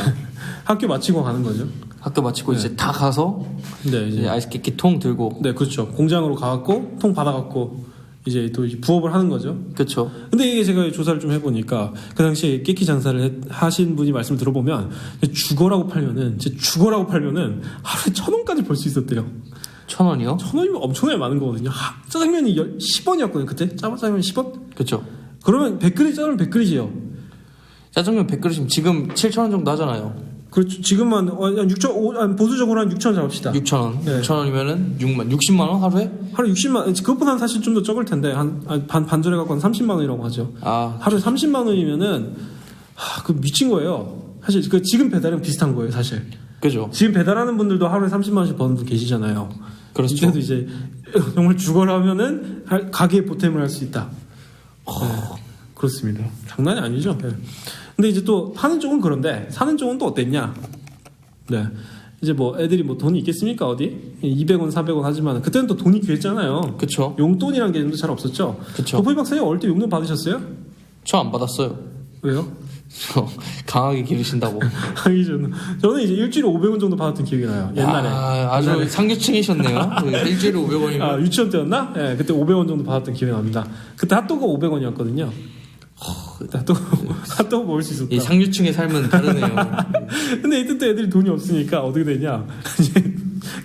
학교 마치고 가는 거죠. 학교 마치고 이제 다 가서 네, 이제 이제 아이스 깨끼 통 들고. 네, 그렇죠. 공장으로 가갖고 통 받아갖고 이제 또 이제 부업을 하는 거죠. 그쵸. 근데 이게 제가 조사를 좀 해보니까 그 당시에 깨끼 장사를 하신 분이 말씀을 들어보면 죽어라고 팔면은 하루에 1,000원까지 벌 수 있었대요. 1,000원이요? 1,000원이면 엄청나게 많은 거거든요. 짜장면이 10원이었거든요. 그때 짜장면 10원? 그쵸. 그러면 100그릇 짜장면 100그릇이에요. 짜장면 100그릇이면 지금 7,000원 정도 하잖아요. 그렇죠. 지금만 한 6천, 보수적으로 한 6천 잡읍시다. 6,000원. 네. 6,000원이면은 60만원 하루에? 하루 60만, 그것보다는 사실 좀 더 적을 텐데 반절에 갖고 한 30만 원이라고 하죠. 아, 하루에 30만 원이면은 그 미친 거예요. 사실 그 지금 배달은 비슷한 거예요, 사실. 그죠. 지금 배달하는 분들도 하루에 30만 원씩 버는 분 계시잖아요. 그렇죠. 이때도 이제 정말 죽어라면은 가게에 보탬을 할 수 있다. 네, 그렇습니다. 장난이 아니죠. 네. 근데 이제 또 파는 쪽은 그런데 사는 쪽은 또 어땠냐? 네. 이제 뭐 애들이 뭐 돈이 있겠습니까 어디? 200원, 400원 하지만 그때는 또 돈이 귀했잖아요. 그쵸. 용돈이란 개념도 잘 없었죠. 그쵸. 도포이 박사님 어릴 때 용돈 받으셨어요? 저 안 받았어요. 왜요? 저 강하게 기르신다고. 아니 저는 이제 일주일에 500원 정도 받았던 기억이 나요. 옛날에. 아주 옛날에. 상류층이셨네요. 일주일에 500원이면. 아, 유치원 때였나? 예, 네, 그때 500원 정도 받았던 기억이 납니다. 그때 핫도그가 500원이었거든요. 그때 핫도그 먹을 수 있었다. 이 상류층의 삶은 다르네요. 근데 이때 또 애들이 돈이 없으니까 어떻게 되냐? 이제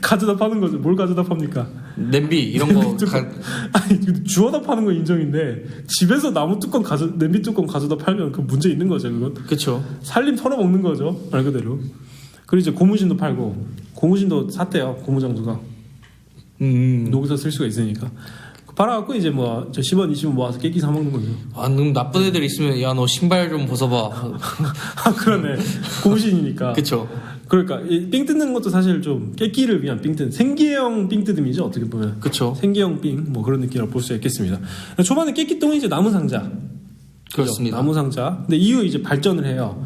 가져다 파는 거죠. 뭘 가져다 팝니까? 냄비 이런 거. 아니 주워다 파는 건 인정인데 집에서 나무 뚜껑 냄비 뚜껑 가져다 팔면 그 문제 있는 거죠. 그건 그쵸. 살림 털어먹는 거죠. 말 그대로. 그리고 이제 고무신도 팔고 고무신도 샀대요. 고무장수가 녹여서 쓸 수가 있으니까. 팔아갖고 이제 뭐 10원 20원 모아서 깨끼 사 먹는 거죠. 아, 너무 나쁜 애들 있으면 야 너 신발 좀 벗어봐. 아 그러네. 고무신이니까. 그쵸. 그러니까 이 삥 뜯는 것도 사실 좀 깨끼를 위한 삥 뜯는 생계형 삥 뜯음이죠. 어떻게 보면. 그쵸. 생계형 삥 뭐 그런 느낌으로 볼 수 있겠습니다. 초반에 깨끼똥이 이제 나무 상자. 그렇습니다. 나무 상자. 근데 이후 이제 발전을 해요.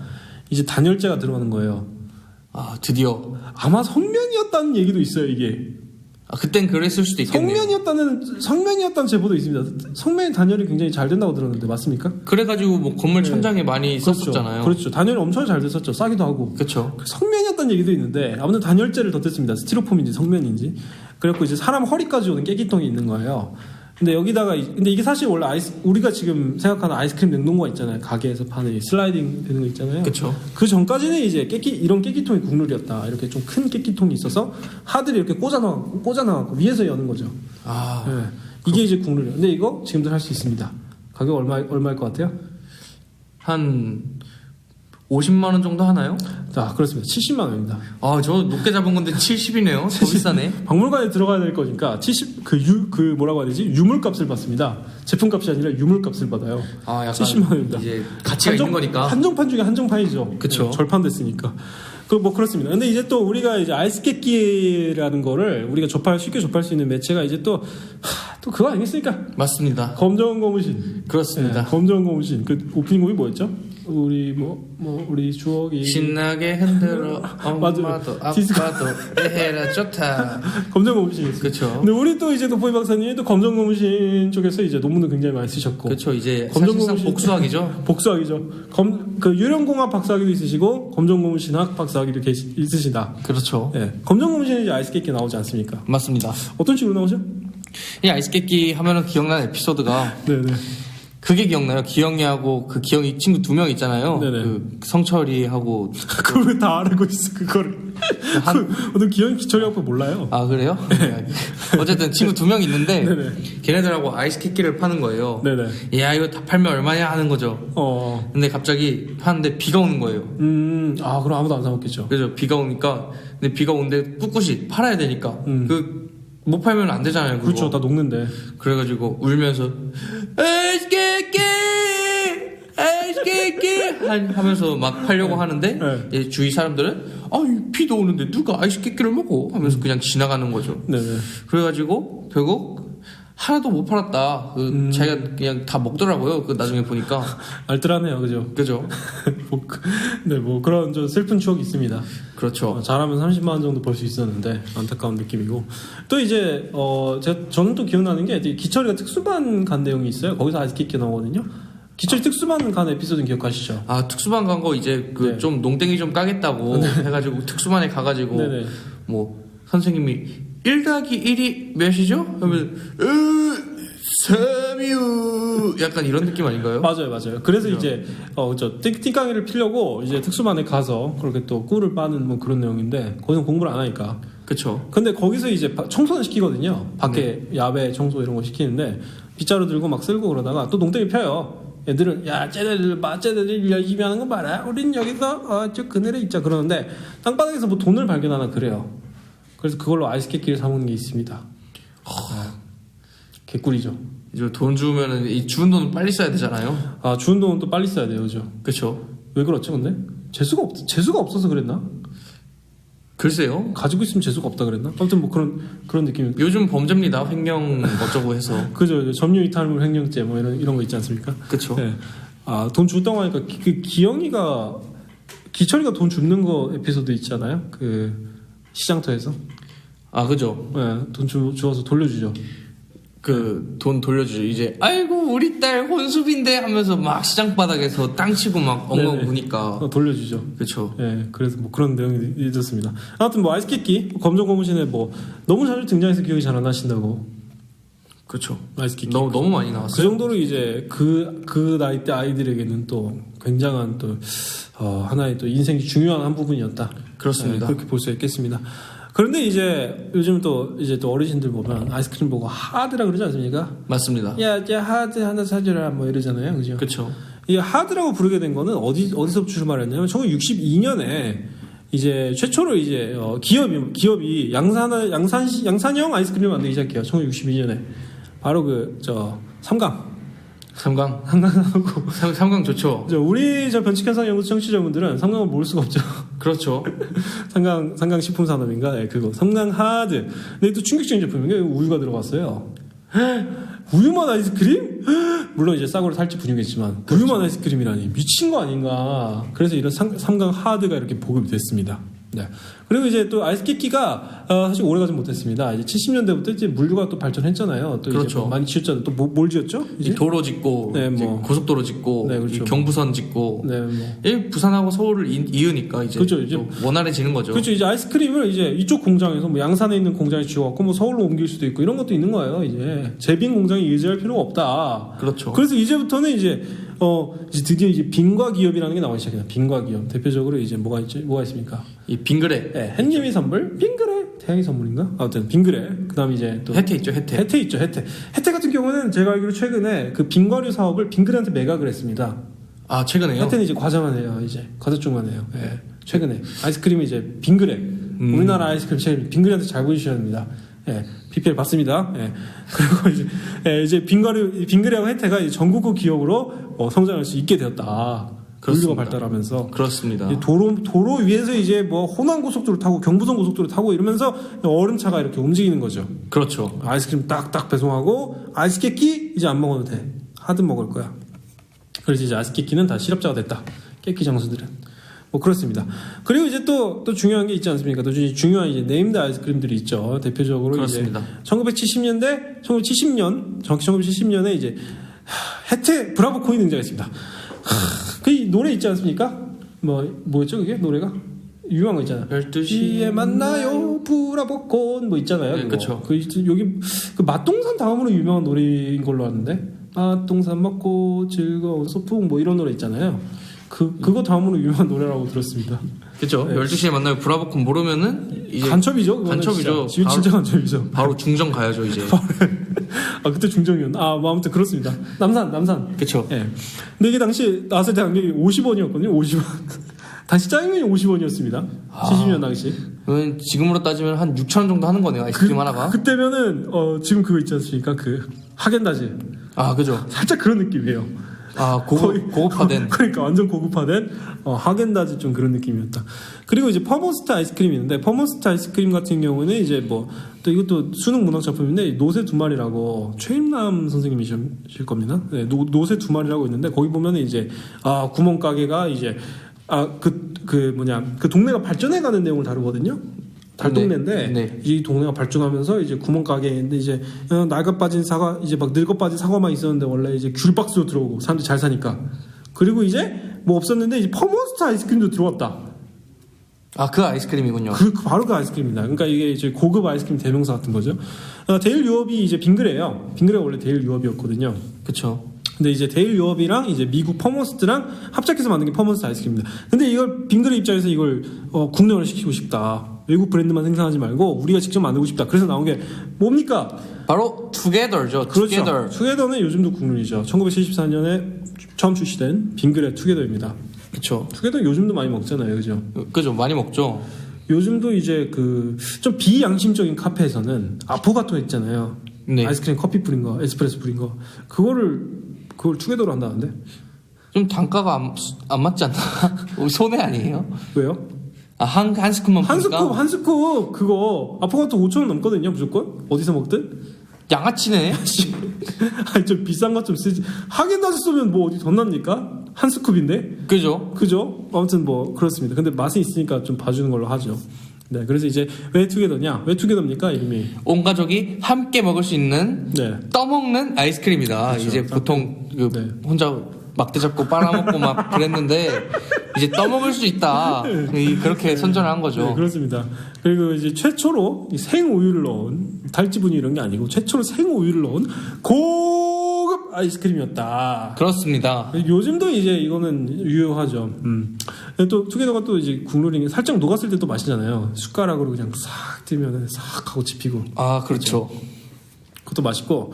이제 단열재가 들어가는 거예요. 아, 드디어. 아마 성면이었다는 얘기도 있어요. 이게. 아, 그땐 그랬을 수도 있겠네요. 성면이었다는 제보도 있습니다. 성면 단열이 굉장히 잘 된다고 들었는데 맞습니까? 그래가지고 뭐 건물 네. 천장에 많이 썼었잖아요. 그렇죠. 단열이 엄청 잘 됐었죠. 싸기도 하고. 그쵸. 성면이었다는 얘기도 있는데 아무튼 단열재를 덧댔습니다. 스티로폼인지 성면인지. 그래갖고 이제 사람 허리까지 오는 깨끼통이 있는 거예요. 근데 여기다가 근데 이게 사실 원래 우리가 지금 생각하는 아이스크림 냉동고가 있잖아요. 가게에서 파는 슬라이딩 되는 거 있잖아요. 그쵸. 그 전까지는 이제 이런 깨끼통이 국룰이었다. 이렇게 좀 큰 깨끼통이 있어서 하드를 이렇게 꽂아놔갖고 위에서 여는 거죠. 아, 네. 이게 이제 국룰이에요. 근데 이거 지금도 할 수 있습니다. 가격 얼마일 것 같아요? 한 50만원 정도 하나요? 자, 그렇습니다. 70만 원입니다. 아, 저 높게 잡은 건데 70이네요. 더 비싸네. 박물관에 들어가야 될 거니까 70 뭐라고 해야 되지? 유물값을 받습니다. 제품값이 아니라 유물값을 받아요. 아, 약간 70만 원입니다. 이제 가치가 있는 거니까. 한정판 중에 한정판이죠. 그쵸. 네, 절판됐으니까. 뭐 그렇습니다. 근데 이제 또 우리가 이제 아이스깨끼라는 거를 우리가 쉽게 접할 수 있는 매체가 이제 또 그거 아니겠습니까? 맞습니다. 검정 고무신. 그렇습니다. 네, 검정 고무신. 그 오프닝 곡이 뭐였죠? 우리 추억이 신나게 흔들어 엄마도 디스코. 아빠도 에헤라 좋다. 검정 고무신. 그쵸. 근데 우리 또 이제 도포이 박사님이 또 검정 고무신 쪽에서 이제 논문을 굉장히 많이 쓰셨고. 그렇죠. 이제 검정 사실상 고무신- 복수학이죠. 복수학이죠. 그 유령공학 박사학위도 있으시고 검정 고무신학 박사학위도 있으시다. 그렇죠. 네. 검정 고무신이 이제 아이스깨끼 나오지 않습니까? 맞습니다. 어떤 식으로 나오죠? 이 아이스 깨끼 하면은 기억나는 에피소드가 네네. 그게 기억나요. 기영이하고 그 기영이 친구 2명 있잖아요. 네네. 그 성철이하고 그걸 왜 다 알고 있어 그거를? 어떤 기억이 기철이 아빠 몰라요? 아 그래요? 어쨌든 친구 2명 있는데 네네. 걔네들하고 아이스 깨끼를 파는 거예요. 네네. 야 이거 다 팔면 얼마냐 하는 거죠. 근데 갑자기 하는데 비가 오는 거예요. 그럼 아무도 안 사먹겠죠. 그래서 비가 오니까 근데 비가 오는데 꿋꿋이 팔아야 되니까 못 팔면 안 되잖아요. 그거. 그렇죠. 다 녹는데. 그래가지고 울면서 아이스 깨끼 아이스 깨끼 하면서 막 팔려고 하는데 네. 이제 주위 사람들은 비도 오는데 누가 아이스 깨끼를 먹어 하면서 그냥 지나가는 거죠. 네네. 그래가지고 결국 하나도 못 팔았다. 자기가 그냥 다 먹더라고요. 그 나중에 보니까. 알뜰하네요, 그죠? 그죠? 네, 뭐 그런 좀 슬픈 추억이 있습니다. 그렇죠. 잘하면 30만 원 정도 벌 수 있었는데 안타까운 느낌이고 또 이제 저는 또 기억나는 게 기철이가 특수반 간 내용이 있어요. 거기서 아이스케이크 나오거든요. 기철이 특수반 간 에피소드는 기억하시죠? 아, 특수반 간 거 이제 그 네. 좀 농땡이 좀 까겠다고 해가지고 특수반에 가가지고 네네. 뭐 선생님이 1+1이 몇이죠? 하면 3이요. 약간 이런 느낌 아닌가요? 맞아요. 그래서 이제 저 띵강이를 피려고 이제 특수반에 가서 그렇게 또 꿀을 빠는 뭐 그런 내용인데 거기서 공부를 안 하니까. 그쵸. 근데 거기서 이제 청소는 시키거든요. 밖에 야외 청소 이런 거 시키는데 빗자루 들고 막 쓸고 그러다가 또 농땡이 펴요. 애들은 야 쟤네들 열심히 하는 거 봐라. 우린 여기서 저 그늘에 있자 그러는데 땅바닥에서 뭐 돈을 발견하나 그래요. 그래서 그걸로 아이스케이크를 사 먹는 게 있습니다. 개꿀이죠. 이제 돈 주면은 이 주는 돈은 빨리 써야 되잖아요. 아 주는 돈은 또 빨리 써야 돼요, 그죠? 그쵸. 왜 그렇죠, 근데? 재수가 없어서 그랬나? 글쎄요. 가지고 있으면 재수가 없다 그랬나? 아무튼 뭐 그런 느낌. 요즘 범죄입니다. 횡령 어쩌고 해서. 그죠? 점유 이탈물 횡령죄 뭐 이런 거 있지 않습니까? 그쵸. 네. 아 돈 줬다고 하니까 기철이가 돈 줍는 거 에피소드 있잖아요. 그 시장터에서. 아, 그죠. 네, 돈 주어서 돌려주죠. 그 돈 돌려주죠. 이제 아이고 우리 딸 혼수빈데 하면서 막 시장 바닥에서 땅 치고 막 엉엉 네네. 우니까. 돌려주죠. 그쵸. 예, 그래서 뭐 그런 내용이 있었습니다. 아무튼 뭐 아이스케이키 검정 고무신에 뭐 너무 자주 등장해서 기억이 잘 안 나신다고. 그쵸. 아이스케이키. 너무 많이 그 나왔어요. 정도로 이제 그 나이 때 아이들에게는 또 굉장한 또 하나의 또 인생이 중요한 한 부분이었다. 그렇습니다. 그렇게 볼 수 있겠습니다. 그런데 이제 요즘 또 어르신들 보면 아이스크림 보고 하드라 그러지 않습니까? 맞습니다. 야, 이제 하드 하나 사줘라 뭐 이러잖아요, 그죠? 그쵸. 이 하드라고 부르게 된 거는 어디서 출발했냐면 1962년에 이제 최초로 이제 기업이 양산형 아이스크림을 만들기 시작해요. 1962년에 바로 삼강하고 삼강 좋죠. 우리 변칙현상 연구소 청취자분들은 삼강을 모를 수가 없죠. 그렇죠. 삼강 식품산업인가? 네, 그거 삼강 하드. 근데 또 충격적인 제품인 게 우유가 들어갔어요. 우유맛 아이스크림? 물론 이제 싸구려 살ጭ 분이겠지만 우유맛 아이스크림이라니 미친 거 아닌가. 그래서 이런 삼강 하드가 이렇게 보급이 됐습니다. 네. 그리고 이제 또 아이스케이키가 사실 오래 가지 못했습니다. 이제 70년대부터 이제 물류가 또 발전했잖아요. 또 그렇죠. 이제 뭐 많이 지었잖아요. 또 뭘 지었죠? 이제 도로 짓고, 네, 이제 뭐. 고속도로 짓고, 네, 그렇죠. 이 경부선 짓고, 네, 뭐. 이 부산하고 서울을 이으니까 이제, 그렇죠, 이제. 또 원활해지는 거죠. 그렇죠. 이제 아이스크림을 이제 이쪽 공장에서 뭐 양산에 있는 공장에 지어갖고 뭐 서울로 옮길 수도 있고 이런 것도 있는 거예요. 이제 제빈 공장에 의지할 필요가 없다. 그렇죠. 그래서 이제부터는 이제 드디어 이제 빈과 기업이라는 게 나오기 시작해요. 빈과 기업. 대표적으로 이제 뭐가 있습니까? 이 빙그레. 네, 햇님이 선물, 빙그레, 태양이 선물인가? 아무튼 빙그레. 그다음에 이제 또 혜태 있죠, 혜태. 혜태 있죠, 혜태. 혜태 같은 경우는 제가 알기로 최근에 그 빙과류 사업을 빙그레한테 매각을 했습니다. 아, 최근에요? 혜태는 이제 과자만 해요, 이제 과자 쪽만 해요. 예, 최근에 아이스크림이 이제 빙그레. 우리나라 아이스크림 제일 빙그레한테 잘 보여주셔야 됩니다. 예, PPL 받습니다. 예. 그리고 이제 빙그레하고 혜태가 이제 전국구 기업으로 성장할 수 있게 되었다. 물류가 발달하면서 그렇습니다. 도로 위에서 이제 뭐 호남 고속도로 타고 경부선 고속도로 타고 이러면서 얼음차가 이렇게 움직이는 거죠. 그렇죠. 아이스크림 딱딱 배송하고 아이스케이키 이제 안 먹어도 돼. 하드 먹을 거야. 그래서 이제 아이스케이키는 다 실업자가 됐다. 깨끼 장수들은. 뭐 그렇습니다. 그리고 이제 또 중요한 게 있지 않습니까? 또 중요한 이제 네임드 아이스크림들이 있죠. 대표적으로 그렇습니다. 이제 1970년 정확히 1970년에 이제 혜태 브라보콘이 등장했습니다. 그 노래 있지 않습니까? 뭐였죠 그게 노래가? 유명한 거 있잖아. 12시에 만나요 브라보콘 뭐 있잖아요. 네, 그쵸. 여기 그 맛동산 다음으로 유명한 노래인 걸로 아는데 맛동산 먹고 즐거운 소풍 뭐 이런 노래 있잖아요. 그거 다음으로 유명한 노래라고 들었습니다. 그죠. 네. 12시에 만나요 브라보콘 모르면은 이제 간첩이죠. 그거는 간첩이죠. 진짜 간첩이죠. 바로 중정 가야죠 이제. 그때 중정이었나? 뭐 아무튼 그렇습니다. 남산. 그쵸. 예. 근데 이게 당시 나왔을 때 가격이 50원이었거든요. 50원. 당시 짜장면이 50원이었습니다. 70년 당시. 지금으로 따지면 한 6,000원 정도 하는 거네요 아이스크림 하나가. 그때면은 지금 그거 있지 않습니까? 그 하겐다즈. 아, 그죠. 살짝 그런 느낌이에요. 고급화된. 그러니까 완전 고급화된 하겐다즈 좀 그런 느낌이었다. 그리고 이제 퍼머스트 아이스크림이 있는데 퍼머스트 아이스크림 같은 경우는 이제 뭐 또 이것도 수능 문학 작품인데 노새 두 마리라고 최임남 선생님이실 겁니다. 네, 노새 두 마리라고 있는데 거기 보면은 이제 구멍 가게가 이제 그 동네가 발전해가는 내용을 다루거든요. 달동네인데 네. 이 동네가 발전하면서 이제 구멍가게인데 이제 낡아 빠진 사과 이제 막 늙어 빠진 사과만 있었는데 원래 이제 귤박스로 들어오고 사람들이 잘 사니까 그리고 이제 뭐 없었는데 이제 퍼머스트 아이스크림도 들어왔다. 그 아이스크림이군요. 바로 그 아이스크림입니다. 그러니까 이게 이제 고급 아이스크림 대명사 같은 거죠. 데일 유업이 이제 빙그레예요. 빙그레가 원래 데일 유업이었거든요. 그쵸. 근데 이제 데일 유업이랑 이제 미국 퍼머스트랑 합작해서 만든 게 퍼머스트 아이스크림입니다. 근데 이걸 빙그레 입장에서 이걸 국내화를 시키고 싶다. 외국 브랜드만 생산하지 말고 우리가 직접 만들고 싶다. 그래서 나온 게 뭡니까? 바로 투게더죠. 그렇죠. 투게더는 요즘도 국룰이죠. 1974년에 처음 출시된 빙그레 투게더입니다. 그쵸. 투게더 요즘도 많이 먹잖아요. 그죠? 그죠. 많이 먹죠. 요즘도 이제 그 좀 비양심적인 카페에서는 아포가토 있잖아요. 네. 아이스크림 커피 뿌린 거, 에스프레소 뿌린 거. 그걸 투게더로 한다는데? 좀 단가가 안 맞지 않나? 손해 아니에요? 왜요? 한 스쿱만 한 스쿱 그거 아포가토 5,000원 넘거든요. 무조건 어디서 먹든. 양아치네. 아니 좀 비싼 것 좀 쓰지. 하겐다즈 쏘면 뭐 어디 돈 납니까? 한 스쿱인데. 그죠? 아무튼 뭐 그렇습니다. 근데 맛이 있으니까 좀 봐주는 걸로 하죠. 네, 그래서 이제 왜 투게더냐? 왜 투게더입니까 이름이? 온 가족이 함께 먹을 수 있는 떠먹는 아이스크림이다. 그렇죠. 이제 보통 혼자 막대 잡고 빨아먹고 막 그랬는데 이제 떠먹을 수 있다. 그렇게 선전을 한 거죠. 네, 그렇습니다. 그리고 이제 최초로 생우유를 넣은 달지분유 이런 게 아니고 최초로 생우유를 넣은 고급 아이스크림이었다. 그렇습니다. 요즘도 이제 이거는 유효하죠. 또 투게더가 또 이제 국룰인 게 살짝 녹았을 때 또 맛이잖아요. 숟가락으로 그냥 싹 들면 싹 하고 집히고. 그렇죠. 그것도 맛있고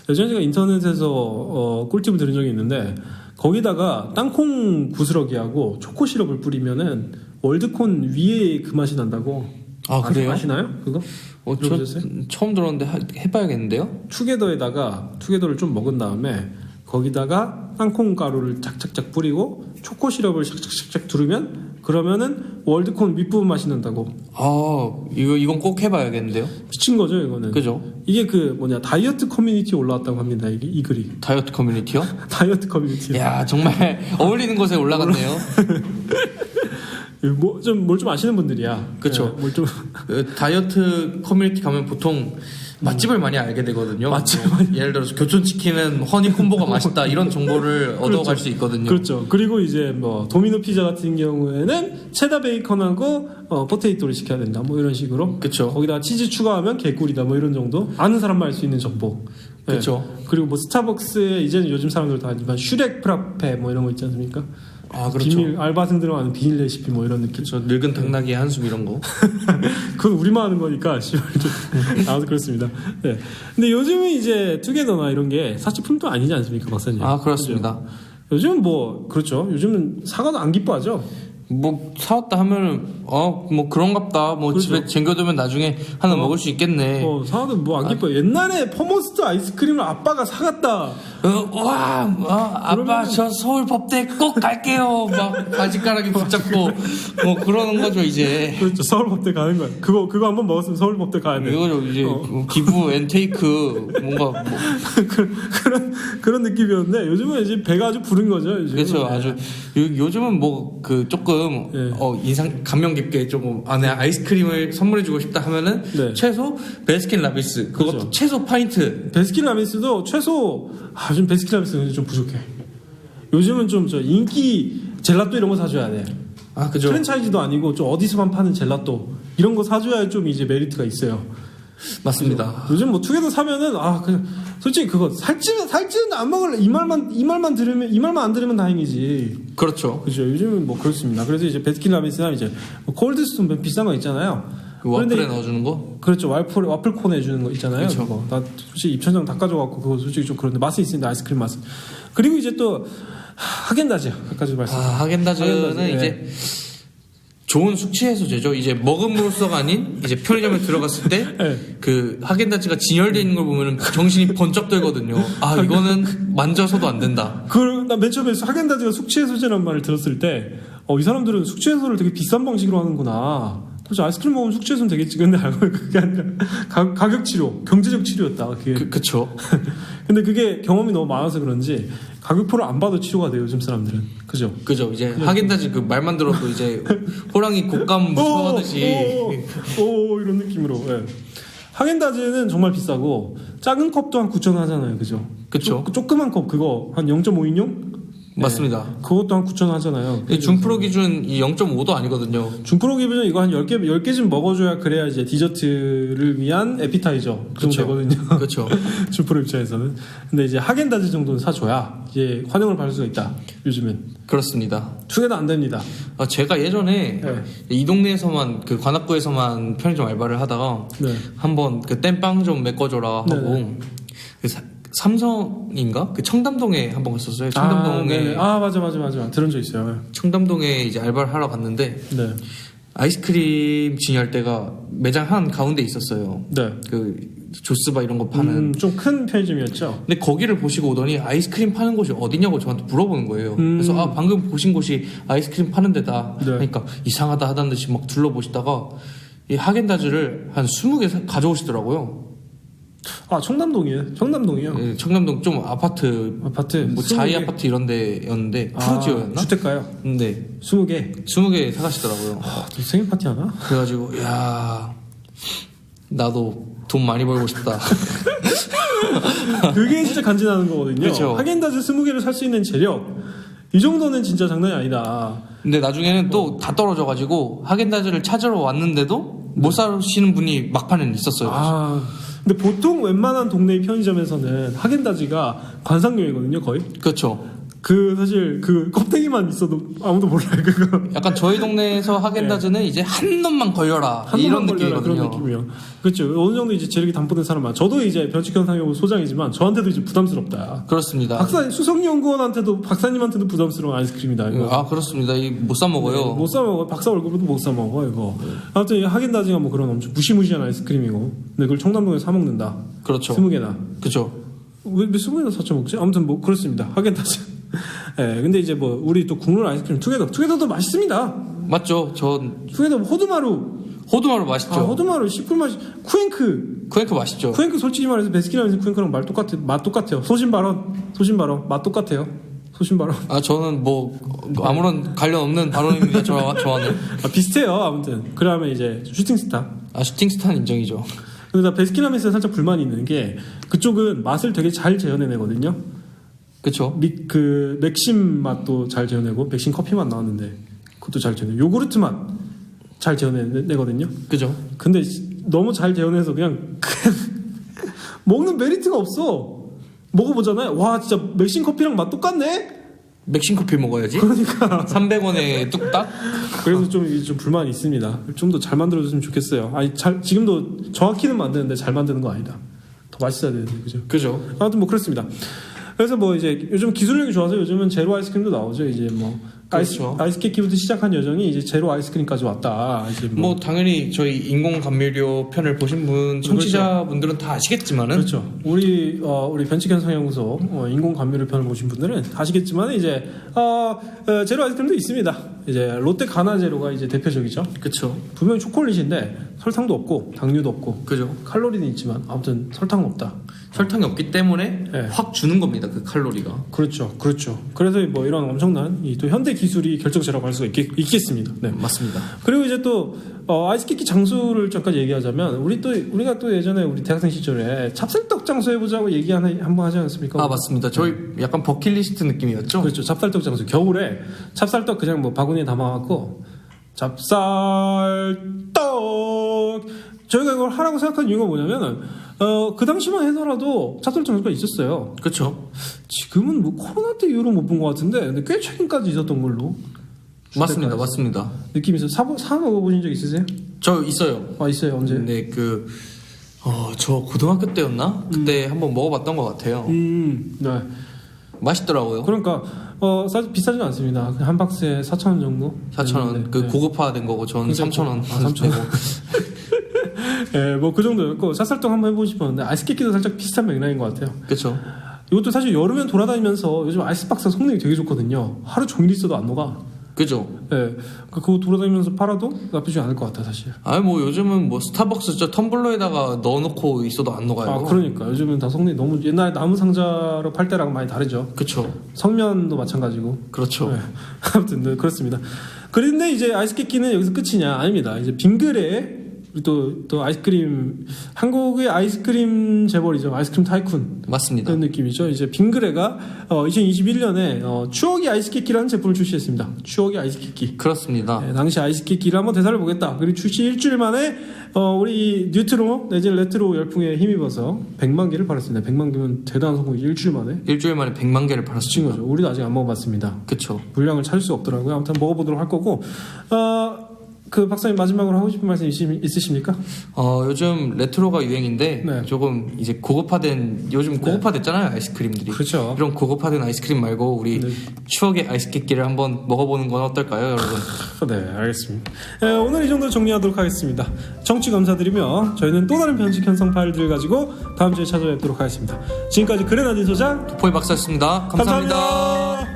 예전에 제가 인터넷에서 꿀팁을 들은 적이 있는데 거기다가 땅콩 부스러기하고 초코 시럽을 뿌리면은 월드콘 위에 그 맛이 난다고. 그래요? 아시나요? 그거? 처음 들었는데 해봐야겠는데요? 투게더를 좀 먹은 다음에 거기다가 땅콩 가루를 착착착 뿌리고 초코 시럽을 착착착 두르면 그러면은 월드콘 윗부분 맛이 난다고. 이건 꼭 해봐야겠는데요? 미친 거죠 이거는. 그죠? 이게 다이어트 커뮤니티에 올라왔다고 합니다. 이 글이. 다이어트 커뮤니티요? 다이어트 커뮤니티. 야 정말 어울리는 곳에 올라갔네요. 뭘 좀 아시는 분들이야. 그렇죠. 네, 다이어트 커뮤니티 가면 보통 맛집을 많이 알게 되거든요. 예를 들어서 교촌치킨은 허니콤보가 맛있다 이런 정보를 얻어갈 수 있거든요. 그렇죠. 그리고 이제 도미노 피자 같은 경우에는 체다 베이컨하고 포테이토를 시켜야 된다. 뭐 이런 식으로. 그렇죠. 거기다가 치즈 추가하면 개꿀이다. 뭐 이런 정도. 아는 사람만 알 수 있는 정보. 그렇죠. 그리고 스타벅스에 이제는 요즘 사람들 다 알지만 슈렉 프라페 뭐 이런 거 있지 않습니까? 그렇죠. 비밀 알바생들만 아는 비밀 레시피 뭐 이런 느낌. 그렇죠. 늙은 당나귀의 한숨 이런 거. 그건 우리만 하는 거니까 아무튼 그렇습니다. 네. 근데 요즘은 이제 투게더나 이런 게 사실 품도 아니지 않습니까, 박사님? 그렇습니다. 그렇죠? 요즘은 그렇죠. 요즘은 사과도 안 기뻐하죠. 사왔다 하면은 그런갑다. 그렇죠. 집에 쟁겨두면 나중에 하나 먹을 수 있겠네. 사과도 안 기뻐요. 옛날에 퍼머스트 아이스크림을 아빠가 사갔다. 아빠 저 서울 법대 꼭 갈게요. 막 바지가락이 붙잡고 그러는 거죠 이제. 그렇죠. 서울 법대 가는 거야. 그거 한번 먹었으면 서울 법대 가야 돼. 이거죠 이제 기부 앤테이크 뭔가 그런 느낌이었는데 요즘은 이제 배가 아주 부른 거죠. 요즘은. 그렇죠. 아주 요즘은 조금 인상 감명 깊게 조금 내가 아이스크림을 선물해주고 싶다 하면은 최소 베스킨라빈스 그것도 그렇죠. 최소 파인트. 베스킨라빈스도 최소 요즘 베스킨라빈스는 좀 부족해. 요즘은 좀 인기 젤라또 이런 거 사줘야 돼. 그죠. 프랜차이즈도 아니고 좀 어디서만 파는 젤라또 이런 거 사줘야 좀 이제 메리트가 있어요. 맞습니다. 요즘 투게더 사면은 그냥 솔직히 그거 살찌는 안 먹을래. 이 말만 안 들으면 다행이지. 그렇죠. 요즘은 그렇습니다. 그래서 이제 베스킨라빈스나 이제 콜드스톤 비싼 거 있잖아요. 와플에 넣어주는 거? 그렇죠. 와플콘 해주는 거 있잖아요. 그렇죠. 그거. 나 솔직히 입천장 닦아줘갖고 그거 솔직히 좀 그런데 맛이 있습니다. 아이스크림 맛은. 그리고 이제 또 하겐다즈 아까 좀 말씀. 하겐다즈는 이제 좋은 숙취 해소제죠. 이제 먹음으로써가 아닌 이제 편의점에 들어갔을 때 네. 그 하겐다즈가 진열돼 있는 걸 보면 정신이 번쩍 들거든요. 아 이거는 만져서도 안 된다. 나 맨 처음에 하겐다즈가 숙취해소제라는 말을 들었을 때, 이 사람들은 숙취해소를 되게 비싼 방식으로 하는구나. 그래서 아이스크림 먹으면 숙취해소는 되겠지. 근데 알고 보니까 그게 아니라 가격 치료, 경제적 치료였다. 그게. 그쵸. 근데 그게 경험이 너무 많아서 그런지 가격표를 안 봐도 치료가 돼요, 요즘 사람들은. 그죠? 그죠. 이제 하겐다즈 그 말만 들어도 이제 호랑이 곶감 무서워하듯이. 이런 느낌으로. 예. 하겐다즈는 정말 비싸고 작은 컵도 한 9,000원 하잖아요, 그죠? 그쵸. 조그만 컵 그거 한 0.5인용? 맞습니다. 그것도 한 9,000원 하잖아요. 준프로 기준 이 0.5도 아니거든요. 준프로 기준은 이거 한 10개쯤 먹어줘야 그래야 이제 디저트를 위한 에피타이저 그 정도 되거든요. 그쵸. 준프로 입장에서는. 근데 이제 하겐다즈 정도는 사줘야 이제 환영을 받을 수가 있다, 요즘은. 그렇습니다. 두 개 다 안 됩니다. 제가 예전에 네. 이 동네에서만 그 관악구에서만 편의점 알바를 하다가 네. 한번 그 땜빵 좀 메꿔줘라 하고 네네. 그 삼성인가 그 청담동에 한번 갔었어요. 청담동에 맞아. 들은 적 있어요. 청담동에 이제 알바를 하러 갔는데 네. 아이스크림 진열대가 매장 한 가운데 있었어요. 네. 그 조스바 이런 거 파는. 좀 큰 편의점이었죠. 근데 거기를 보시고 오더니 아이스크림 파는 곳이 어디냐고 저한테 물어보는 거예요. 그래서 방금 보신 곳이 아이스크림 파는 데다. 네. 그러니까 이상하다 하다는 듯이 막 둘러보시다가 이 하겐다즈를 한 20개 가져오시더라고요. 청담동이요. 예, 청담동 좀 아파트 뭐 20개. 자이 아파트 이런 데였는데 푸르지오였나? 주택가요. 근데 20개. 20개 사가시더라고요. 또 생일 파티 하나? 그래가지고 야 나도 돈 많이 벌고 싶다. 그게 진짜 간지나는 거거든요. 그쵸. 하겐다즈 20개를 살 수 있는 재력. 이 정도는 진짜 장난이 아니다. 근데 나중에는 또 다 떨어져가지고 하겐다즈를 찾으러 왔는데도 못 사시는 분이 막판엔 있었어요. 근데 보통 웬만한 동네 편의점에서는 하겐다즈가 관상용이거든요, 거의. 그렇죠. 사실 껍데기만 있어도 아무도 몰라요, 그거. 약간 저희 동네에서 하겐다즈는 이제 한 놈만 걸려라 이런 느낌이거든요. 그런 느낌이요. 그렇죠. 어느 정도 이제 재력이 담보된 사람만. 저도 이제 변칙현상연구 소장이지만 저한테도 이제 부담스럽다. 그렇습니다. 수석연구원한테도 박사님한테도 부담스러운 아이스크림이다. 이거. 그렇습니다. 못 사 먹어요. 못 사 먹어. 박사 월급으로도 못 사 먹어 이거. 아무튼 이 하겐다즈가 뭐 그런 엄청 무시무시한 아이스크림이고, 근데 그걸 청담동에 사 먹는다. 그렇죠. 20개나. 그렇죠. 왜 20개나 사쳐 먹지? 아무튼 뭐 그렇습니다. 하겐다즈. 예, 근데 이제 뭐 우리 또 국룰 아이스크림 투게더도 맛있습니다. 맞죠. 전 투게더 호두마루 맛있죠. 호두마루 시풀 맛이. 쿠앤크 맛있죠. 솔직히 말해서 베스킨라빈스 쿠앤크랑 맛 똑같아요. 소신 발언 맛 똑같아요. 소신 발언. 저는 뭐 아무런 관련 없는 발언입니다. 저와는. 비슷해요. 아무튼 그러면 이제 슈팅스타. 슈팅스타는 인정이죠. 근데 나 베스킨라빈스에 살짝 불만이 있는 게 그쪽은 맛을 되게 잘 재현해내거든요. 그쵸. 그 맥심 맛도 잘 재현내고 맥심 커피 맛 나왔는데 그것도 잘 재현해. 요구르트 맛 잘 재현내거든요. 그죠. 근데 너무 잘 재현해서 그냥 먹는 메리트가 없어. 먹어보잖아요. 와 진짜 맥심 커피랑 맛 똑같네. 맥심 커피 먹어야지. 그러니까 300원에 뚝딱. 그래서 좀 불만이 있습니다. 좀 더 잘 만들어줬으면 좋겠어요. 지금도 정확히는 만드는데 잘 만드는 거 아니다. 더 맛있어야 되는데 그죠. 아무튼 뭐 그렇습니다. 그래서 뭐 이제 요즘 기술력이 좋아서 요즘은 제로 아이스크림도 나오죠. 이제 뭐 그렇죠. 아이스케이키부터 시작한 여정이 이제 제로 아이스크림까지 왔다. 이제 뭐 당연히 저희 인공 감미료 편을 보신 분 청취자분들은 다 아시겠지만은 그렇죠. 우리 변칙현상연구소 인공 감미료 편을 보신 분들은 아시겠지만 이제 제로 아이스크림도 있습니다. 이제 롯데 가나 제로가 이제 대표적이죠. 그렇죠. 분명히 초콜릿인데 설탕도 없고 당류도 없고 그죠. 칼로리는 있지만 아무튼 설탕은 없다. 설탕이 없기 때문에 네. 확 주는 겁니다. 그 칼로리가. 그렇죠. 그래서 뭐 이런 엄청난 또 현대 기술이 결정체라고 할 수가 있겠습니다. 네. 맞습니다. 그리고 이제 또 아이스케이키 장수를 잠깐 얘기하자면 우리가 또 예전에 우리 대학생 시절에 찹쌀떡 장수 해보자고 얘기 한번 하지 않았습니까? 맞습니다. 저희 약간 버킷리스트 느낌이었죠. 그렇죠. 찹쌀떡 장수. 겨울에 찹쌀떡 그냥 뭐 바구니에 담아갖고 찹쌀떡 저희가 이걸 하라고 생각한 이유가 뭐냐면은 그 당시만 해서라도 찹쌀떡 장수가 있었어요. 그렇죠. 지금은 뭐 코로나 때 이후로 못 본 것 같은데 근데 꽤 최근까지 있었던 걸로. 맞습니다. 느낌이 있어요. 사 먹어보신 적 있으세요? 저 있어요. 있어요. 언제? 네, 저 고등학교 때였나? 그때 한번 먹어봤던 것 같아요. 네. 맛있더라고요. 그러니까 비싸지는 않습니다. 그냥 한 박스에 4,000원 정도. 4,000원. 그 네. 고급화된 거고 저는 3,000원. 3,000원. 예, 뭐 그 정도였고 샷살동 한번 해보고 싶었는데 아이스 깨끼도 살짝 비슷한 맥락인 것 같아요. 그렇죠. 이것도 사실 여름엔 돌아다니면서 요즘 아이스박스 성능이 되게 좋거든요. 하루 종일 있어도 안 녹아. 그죠. 예, 그거 돌아다니면서 팔아도 나쁘지 않을 것 같아 사실. 아니 뭐 요즘은 뭐 스타벅스 저 텀블러에다가 넣어놓고 있어도 안 녹아요. 아 그러니까 요즘은 다 성능이 너무 옛날 나무 상자로 팔 때랑 많이 다르죠. 그렇죠. 성면도 마찬가지고. 그렇죠. 네. 아무튼 네, 그렇습니다. 그런데 이제 아이스 깨끼는 여기서 끝이냐? 아닙니다. 이제 빙그레 또 아이스크림 한국의 아이스크림 재벌이죠. 아이스크림 타이쿤. 맞습니다. 그런 느낌이죠. 이제 빙그레가 2021년에 추억의 아이스 깨끼라는 제품을 출시했습니다. 추억의 아이스 깨끼. 그렇습니다. 네, 당시 아이스 깨끼를 한번 대사를 보겠다. 그리고 출시 일주일 만에 우리 뉴트로 내지는 레트로 열풍에 힘입어서 100만 개를 팔았습니다. 100만 개면 대단한 성공이 일주일 만에. 일주일 만에 100만 개를 친 팔았습니다. 거죠. 우리도 아직 안 먹어봤습니다. 그쵸. 물량을 찾을 수 없더라고요. 아무튼 먹어보도록 할 거고. 그 박사님 마지막으로 하고 싶은 말씀 있으십니까? 요즘 레트로가 유행인데 네. 조금 이제 고급화된 요즘 고급화됐잖아요 아이스크림들이. 그렇죠. 이런 고급화된 아이스크림 말고 우리 네. 추억의 아이스 깨끼를 한번 먹어보는 건 어떨까요, 여러분? 네, 알겠습니다. 오늘 이 정도로 정리하도록 하겠습니다. 청취 감사드리며 저희는 또 다른 변식 현상 파일들을 가지고 다음 주에 찾아뵙도록 하겠습니다. 지금까지 그레나딘 소장 도포이 박사였습니다. 감사합니다. 감사합니다.